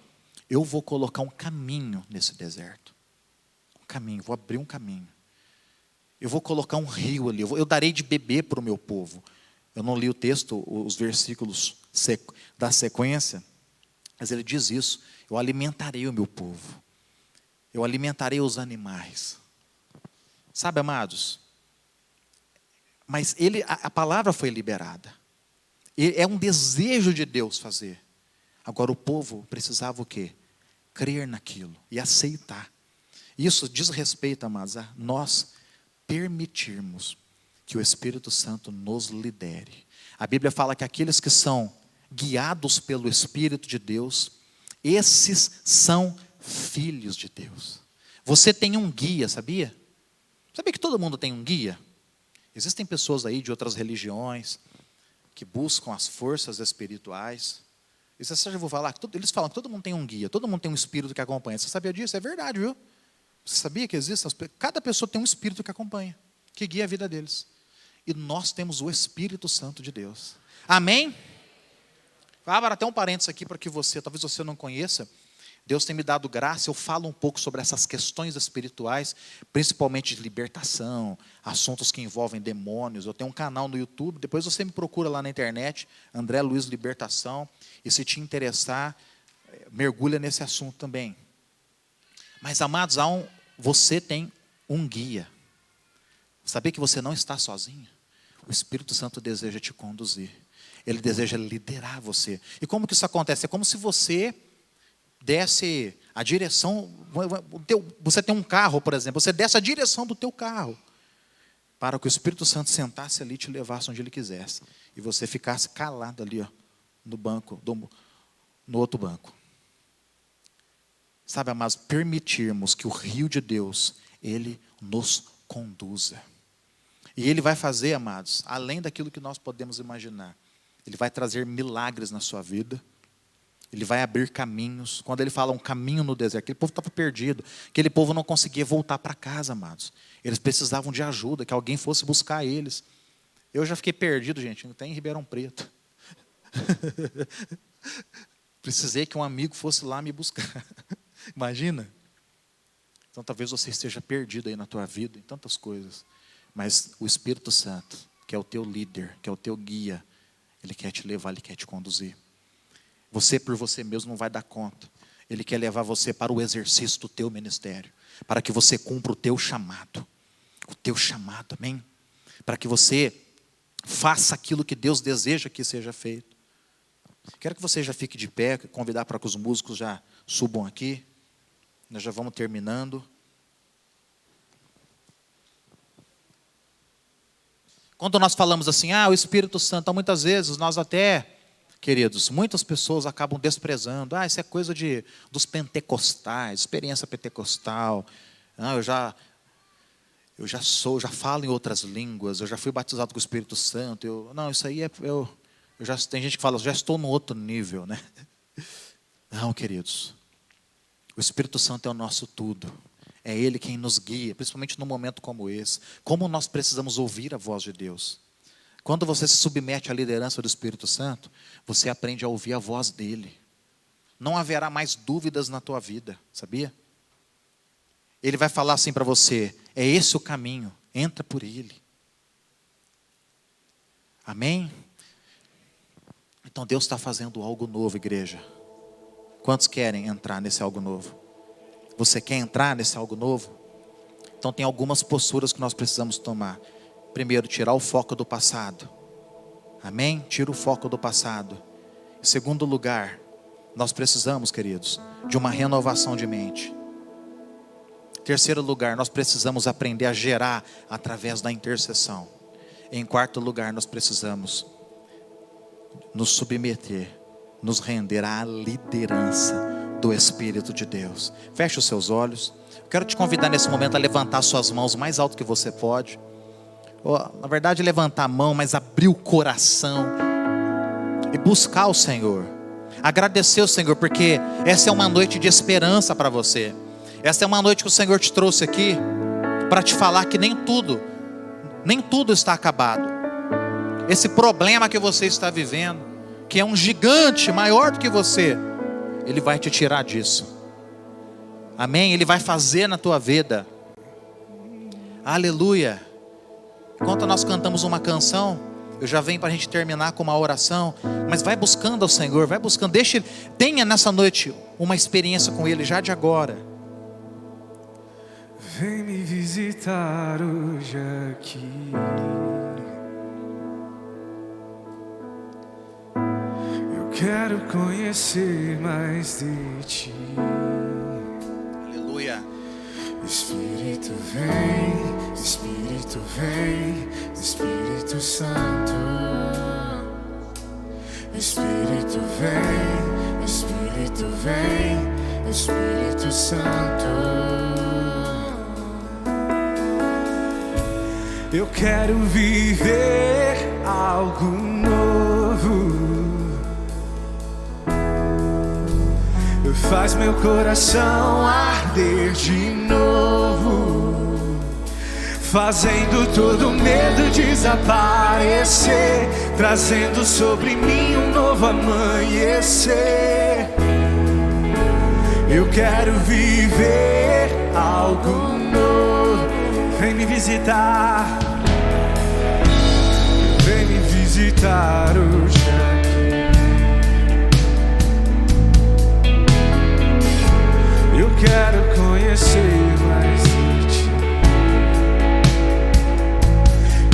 eu vou colocar um caminho nesse deserto. Um caminho, vou abrir um caminho. Eu vou colocar um rio ali, eu darei de beber para o meu povo. Eu não li o texto, os versículos da sequência, mas ele diz isso: eu alimentarei o meu povo. Eu alimentarei os animais. Sabe, amados? Mas a palavra foi liberada. É um desejo de Deus fazer. Agora o povo precisava o quê? Crer naquilo e aceitar. Isso diz respeito, amados, a nós permitirmos que o Espírito Santo nos lidere. A Bíblia fala que aqueles que são guiados pelo Espírito de Deus, esses são filhos de Deus. Você tem um guia, sabia? Sabia que todo mundo tem um guia? Existem pessoas aí de outras religiões que buscam as forças espirituais. E você já vou falar, eles falam que todo mundo tem um guia, todo mundo tem um espírito que acompanha. Você sabia disso? É verdade, viu? Você sabia que existe? Cada pessoa tem um espírito que acompanha, que guia a vida deles. E nós temos o Espírito Santo de Deus. Amém? Bárbara, até um parênteses aqui para que você, talvez você não conheça. Deus tem me dado graça, eu falo um pouco sobre essas questões espirituais, principalmente de libertação, assuntos que envolvem demônios. Eu tenho um canal no YouTube, depois você me procura lá na internet, André Luiz Libertação, e se te interessar, mergulha nesse assunto também. Mas, amados, você tem um guia. Sabia que você não está sozinho? O Espírito Santo deseja te conduzir. Ele deseja liderar você. E como que isso acontece? É como se você desse a direção. Você tem um carro, por exemplo. Você desse a direção do teu carro para que o Espírito Santo sentasse ali e te levasse onde ele quisesse. E você ficasse calado ali, no banco, no outro banco. Sabe, amados, permitirmos que o rio de Deus, ele nos conduza. E ele vai fazer, amados, além daquilo que nós podemos imaginar. Ele vai trazer milagres na sua vida. Ele vai abrir caminhos. Quando ele fala um caminho no deserto, aquele povo estava perdido. Aquele povo não conseguia voltar para casa, amados. Eles precisavam de ajuda, que alguém fosse buscar eles. Eu já fiquei perdido, gente, até em Ribeirão Preto. Precisei que um amigo fosse lá me buscar. Imagina? Então talvez você esteja perdido aí na tua vida, em tantas coisas. Mas o Espírito Santo, que é o teu líder, que é o teu guia, ele quer te levar, ele quer te conduzir. Você por você mesmo não vai dar conta. Ele quer levar você para o exercício do teu ministério, para que você cumpra o teu chamado. O teu chamado, amém? Para que você faça aquilo que Deus deseja que seja feito. Quero que você já fique de pé, convidar para que os músicos já Subam aqui. Nós já vamos terminando. Quando nós falamos assim, o Espírito Santo, então muitas vezes nós até, queridos, muitas pessoas acabam desprezando. Isso é coisa dos pentecostais, experiência pentecostal. Eu já falo em outras línguas, eu já fui batizado com o Espírito Santo. Isso aí tem gente que fala, já estou no outro nível, né? Não, queridos. O Espírito Santo é o nosso tudo. É Ele quem nos guia, principalmente num momento como esse. Como nós precisamos ouvir a voz de Deus. Quando você se submete à liderança do Espírito Santo, você aprende a ouvir a voz dEle. Não haverá mais dúvidas na tua vida, sabia? Ele vai falar assim para você, é esse o caminho, entra por ele. Amém? Então Deus está fazendo algo novo, igreja. Quantos querem entrar nesse algo novo? Você quer entrar nesse algo novo? Então tem algumas posturas que nós precisamos tomar. Primeiro, tirar o foco do passado. Amém? Tira o foco do passado. Em segundo lugar, nós precisamos, queridos, de uma renovação de mente. Terceiro lugar, nós precisamos aprender a gerar através da intercessão. Em quarto lugar, nós precisamos nos submeter, nos render à liderança do Espírito de Deus. Feche os seus olhos. Quero te convidar nesse momento a levantar suas mãos mais alto que você pode. Na verdade, levantar a mão, mas abrir o coração e buscar o Senhor. Agradecer o Senhor, porque essa é uma noite de esperança para você. Essa é uma noite que o Senhor te trouxe aqui para te falar que nem tudo está acabado. Esse problema que você está vivendo, que é um gigante maior do que você, Ele vai te tirar disso. Amém? Ele vai fazer na tua vida. Aleluia. Enquanto nós cantamos uma canção, eu já venho para a gente terminar com uma oração. Mas vai buscando ao Senhor, vai buscando. Tenha nessa noite uma experiência com Ele já de agora. Vem me visitar hoje aqui. Quero conhecer mais de ti. Aleluia. Espírito vem, Espírito vem, Espírito Santo. Espírito vem, Espírito vem, Espírito Santo. Eu quero viver algo novo. Faz meu coração arder de novo, fazendo todo medo desaparecer, trazendo sobre mim um novo amanhecer. Eu quero viver algo novo. Vem me visitar, vem me visitar hoje aqui. Eu quero conhecer mais de ti.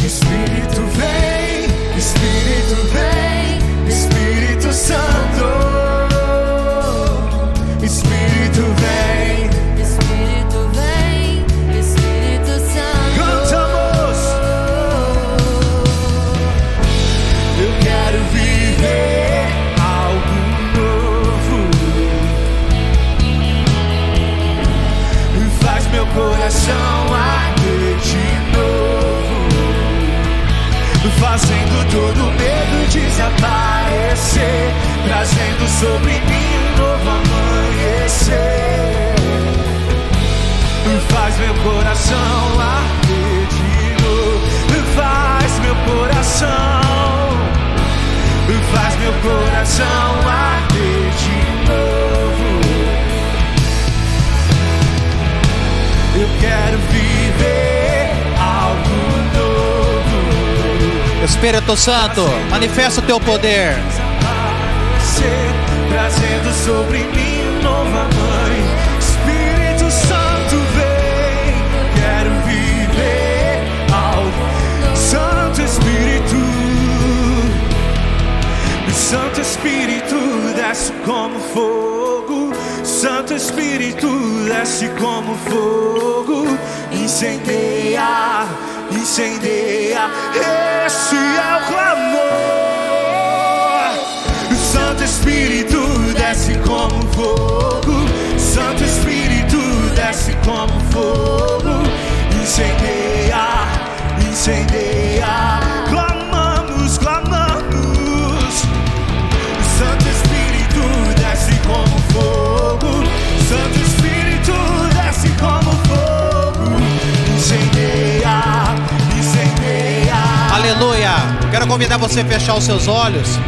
Espírito vem, Espírito vem, Espírito Santo. Espírito vem, Espírito vem, Espírito Santo. Cantamos. Eu quero viver algo novo. Faz meu coração arder de novo, fazendo todo medo desaparecer, trazendo sobre mim um novo amanhecer. Faz meu coração arder de novo, faz meu coração, faz meu coração arder de novo. Eu quero viver algo novo. Espírito Santo, manifesta o teu poder. Trazendo sobre mim um novo amanhã. Espírito Santo vem. Quero viver algo. Santo Espírito, Santo Espírito, desce como fogo. Santo Espírito desce como fogo, incendeia, incendeia. Esse é o clamor. O Santo Espírito desce como fogo, Santo Espírito desce como fogo, incendeia, incendeia. Clamamos, clamamos. O Santo Espírito desce como fogo, Santo Espírito desce como fogo, incendeia, incendeia. Aleluia. Quero convidar você a fechar os seus olhos.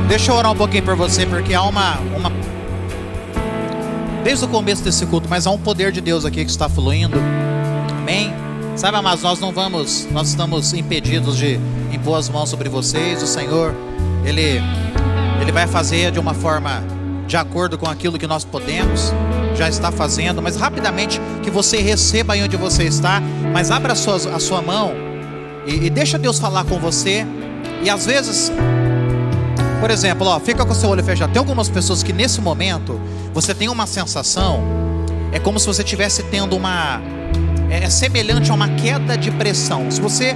Deixa eu orar um pouquinho por você, porque há uma desde o começo desse culto, mas há um poder de Deus aqui que está fluindo. Amém? Sabe, amados, nós estamos impedidos de impor as mãos sobre vocês. O Senhor, Ele vai fazer de uma forma de acordo com aquilo que nós podemos, já está fazendo, mas rapidamente que você receba aí onde você está, mas abra a sua mão e deixa Deus falar com você. E às vezes, por exemplo, fica com o seu olho fechado. Tem algumas pessoas que nesse momento você tem uma sensação, é como se você estivesse tendo é semelhante a uma queda de pressão. Se você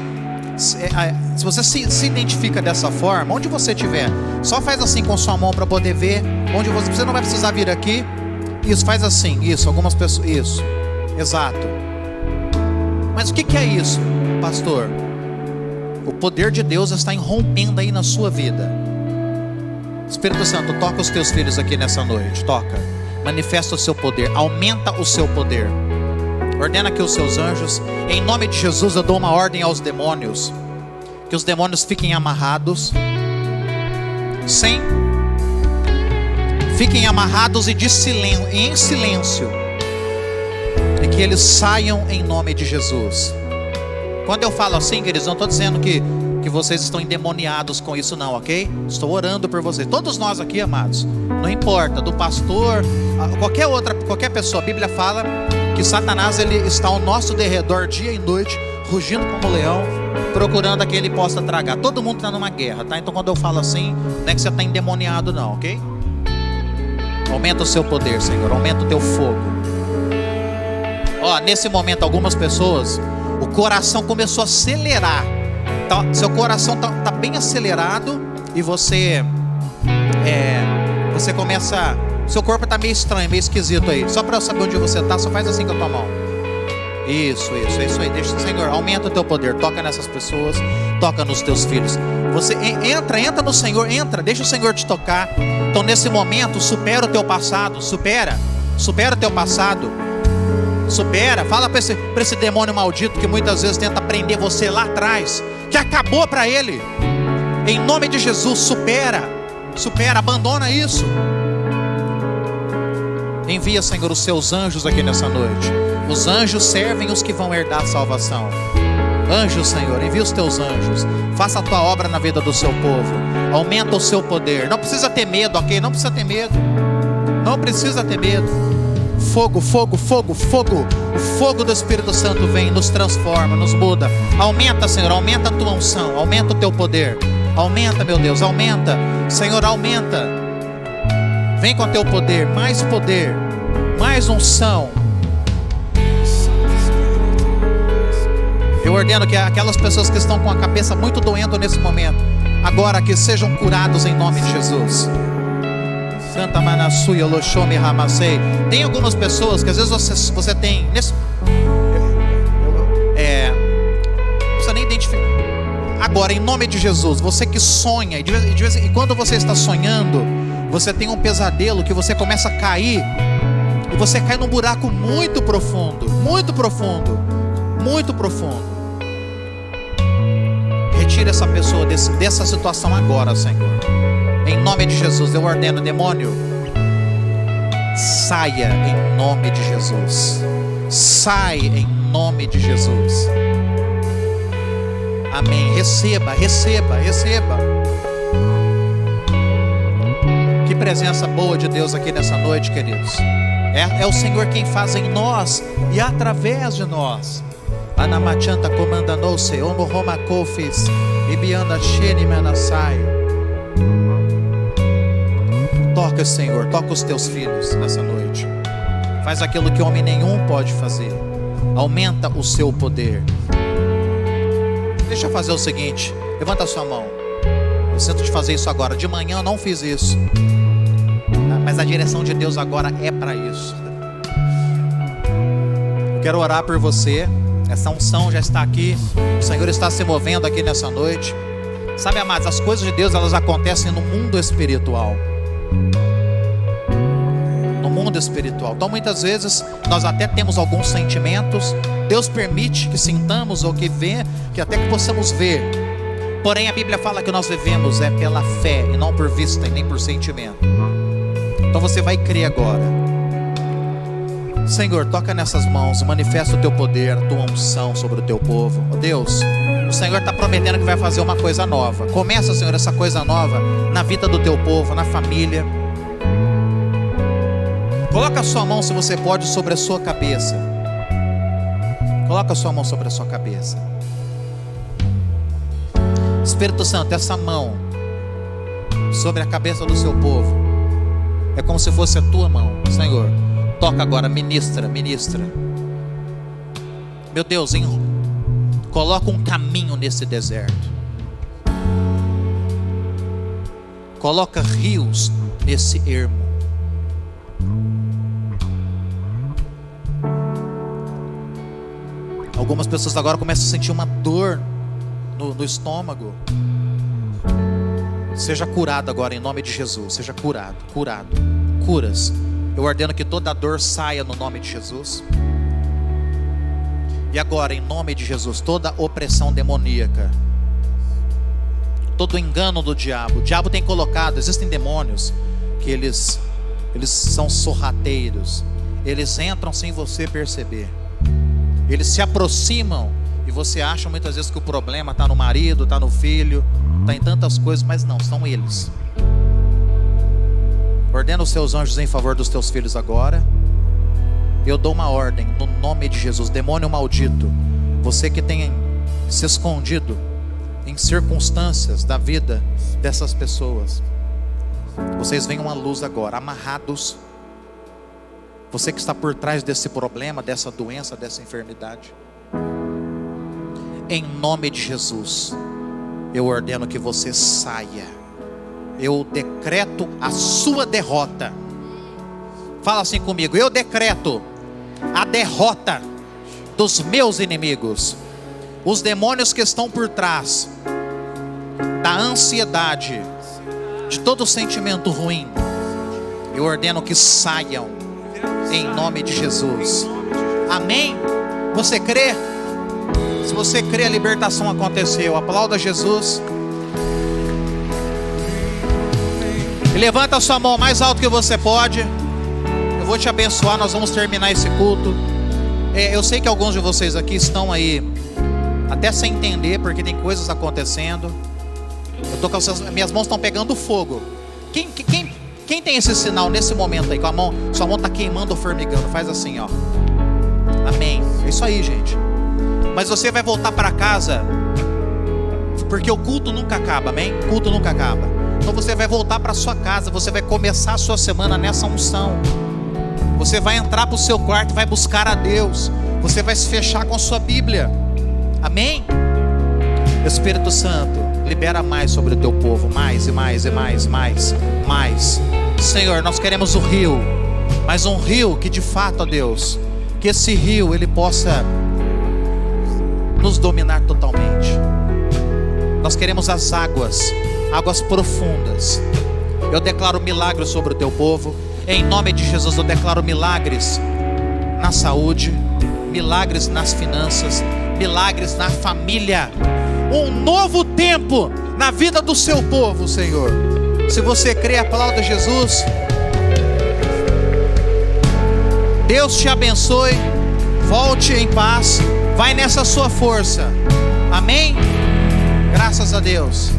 se identifica dessa forma, onde você estiver, só faz assim com sua mão para poder ver. Onde você não vai precisar vir aqui. Isso, faz assim, isso, algumas pessoas, isso, exato. Mas o que é isso, pastor? O poder de Deus está irrompendo aí na sua vida. Espírito Santo, toca os teus filhos aqui nessa noite, toca, manifesta o seu poder, aumenta o seu poder. Ordena que os seus anjos, em nome de Jesus, eu dou uma ordem aos demônios, que os demônios fiquem amarrados, fiquem amarrados e em silêncio, e que eles saiam em nome de Jesus. Quando eu falo assim, queridos, não estou dizendo que vocês estão endemoniados com isso não, ok? Estou orando por vocês, todos nós aqui, amados, não importa, do pastor, qualquer pessoa. A Bíblia fala que Satanás, ele está ao nosso derredor dia e noite, rugindo como leão, procurando a quem ele possa tragar. Todo mundo está numa guerra, tá? Então quando eu falo assim, não é que você está endemoniado não, ok? Aumenta o seu poder, Senhor, aumenta o teu fogo. Nesse momento algumas pessoas, o coração começou a acelerar. Seu coração tá bem acelerado e você começa, seu corpo está meio estranho, meio esquisito aí. Só para eu saber onde você está, só faz assim com a tua mão. Isso aí. Deixa, Senhor, aumenta o teu poder. Toca nessas pessoas, toca nos teus filhos. Você entra no Senhor, deixa o Senhor te tocar. Então nesse momento, supera o teu passado, supera o teu passado. Fala para esse demônio maldito que muitas vezes tenta prender você lá atrás, que acabou para ele. Em nome de Jesus, supera, abandona isso. Envia, Senhor, os seus anjos aqui nessa noite. Os anjos servem os que vão herdar a salvação. Anjos, Senhor, envia os teus anjos. Faça a tua obra na vida do seu povo. Aumenta o seu poder. Não precisa ter medo, ok? Não precisa ter medo. Fogo. O fogo do Espírito Santo vem, nos transforma, nos muda. Aumenta, Senhor, aumenta a tua unção, aumenta o teu poder. Aumenta, meu Deus, aumenta. Senhor, aumenta. Vem com o teu poder, mais unção. Eu ordeno que aquelas pessoas que estão com a cabeça muito doendo nesse momento, agora que sejam curados em nome de Jesus. Santa Manassuia Loxome Ramasei. Tem algumas pessoas que às vezes você tem não precisa nem identificar. Agora, em nome de Jesus, você que sonha e quando você está sonhando, você tem um pesadelo que você começa a cair e você cai num buraco muito profundo. Retira essa pessoa dessa situação agora, Senhor. Em nome de Jesus, eu ordeno, demônio, saia em nome de Jesus. Sai em nome de Jesus. Amém. Receba. Que presença boa de Deus aqui nessa noite, queridos. É o Senhor quem faz em nós e através de nós. Anamachanta comanda-nos, Omo Roma Kofis, Ibiana Sheni Manasai. Toca, Senhor, toca os teus filhos nessa noite. Faz aquilo que homem nenhum pode fazer. Aumenta o seu poder. Deixa eu fazer o seguinte. Levanta a sua mão. Eu sinto de fazer isso agora. De manhã eu não fiz isso, mas a direção de Deus agora é para isso. Eu quero orar por você. Essa unção já está aqui. O Senhor está se movendo aqui nessa noite. Sabe, amados, as coisas de Deus, elas acontecem no mundo espiritual. No mundo espiritual. Então muitas vezes nós até temos alguns sentimentos. Deus permite que sintamos ou que até que possamos ver. Porém a Bíblia fala que nós vivemos pela fé e não por vista e nem por sentimento. Então você vai crer agora. Senhor, toca nessas mãos, manifesta o teu poder, a tua unção sobre o teu povo. Oh Deus, o Senhor está prometendo que vai fazer uma coisa nova. Começa, Senhor, essa coisa nova na vida do teu povo, na família. Coloca a sua mão, se você pode, sobre a sua cabeça. Coloca a sua mão sobre a sua cabeça. Espírito Santo, essa mão sobre a cabeça do seu povo é como se fosse a tua mão. Senhor, toca agora, ministra. Meu Deus, coloca um caminho nesse deserto. Coloca rios nesse ermo. Algumas pessoas agora começam a sentir uma dor no estômago. Seja curado agora em nome de Jesus. Seja curado. Curas. Eu ordeno que toda dor saia no nome de Jesus. E agora, em nome de Jesus, toda opressão demoníaca, todo engano do diabo. O diabo tem colocado, existem demônios que eles são sorrateiros. Eles entram sem você perceber. Eles se aproximam e você acha muitas vezes que o problema está no marido, está no filho, está em tantas coisas, mas não, são eles. Ordena os seus anjos em favor dos teus filhos agora. Eu dou uma ordem no nome de Jesus. Demônio maldito, você que tem se escondido em circunstâncias da vida dessas pessoas, vocês venham à luz agora, amarrados. Você que está por trás desse problema, dessa doença, dessa enfermidade, em nome de Jesus, eu ordeno que você saia. Eu decreto a sua derrota. Fala assim comigo: eu decreto a derrota dos meus inimigos. Os demônios que estão por trás da ansiedade, de todo sentimento ruim, eu ordeno que saiam em nome de Jesus. Amém? Você crê? Se você crê, a libertação aconteceu. Aplauda Jesus. E levanta a sua mão mais alto que você pode. Eu vou te abençoar. Nós vamos terminar esse culto. Eu sei que alguns de vocês aqui estão aí até sem entender, porque tem coisas acontecendo. Minhas mãos estão pegando fogo. Quem tem esse sinal nesse momento aí, com a mão, sua mão está queimando ou formigando? Faz assim, ó. Amém. É isso aí, gente. Mas você vai voltar para casa, porque o culto nunca acaba, amém? O culto nunca acaba. Então você vai voltar para sua casa, você vai começar a sua semana nessa unção. Você vai entrar para o seu quarto e vai buscar a Deus. Você vai se fechar com a sua Bíblia. Amém? Espírito Santo, libera mais sobre o teu povo. Mais e mais e mais, mais. Senhor, nós queremos o rio, mas um rio que de fato, ó Deus, que esse rio ele possa nos dominar totalmente. Nós queremos as águas profundas. Eu declaro milagres sobre o teu povo. Em nome de Jesus eu declaro milagres na saúde, milagres nas finanças, milagres na família. Um novo tempo na vida do seu povo, Senhor. Se você crê, aplauda Jesus. Deus te abençoe. Volte em paz. Vai nessa sua força. Amém? Graças a Deus.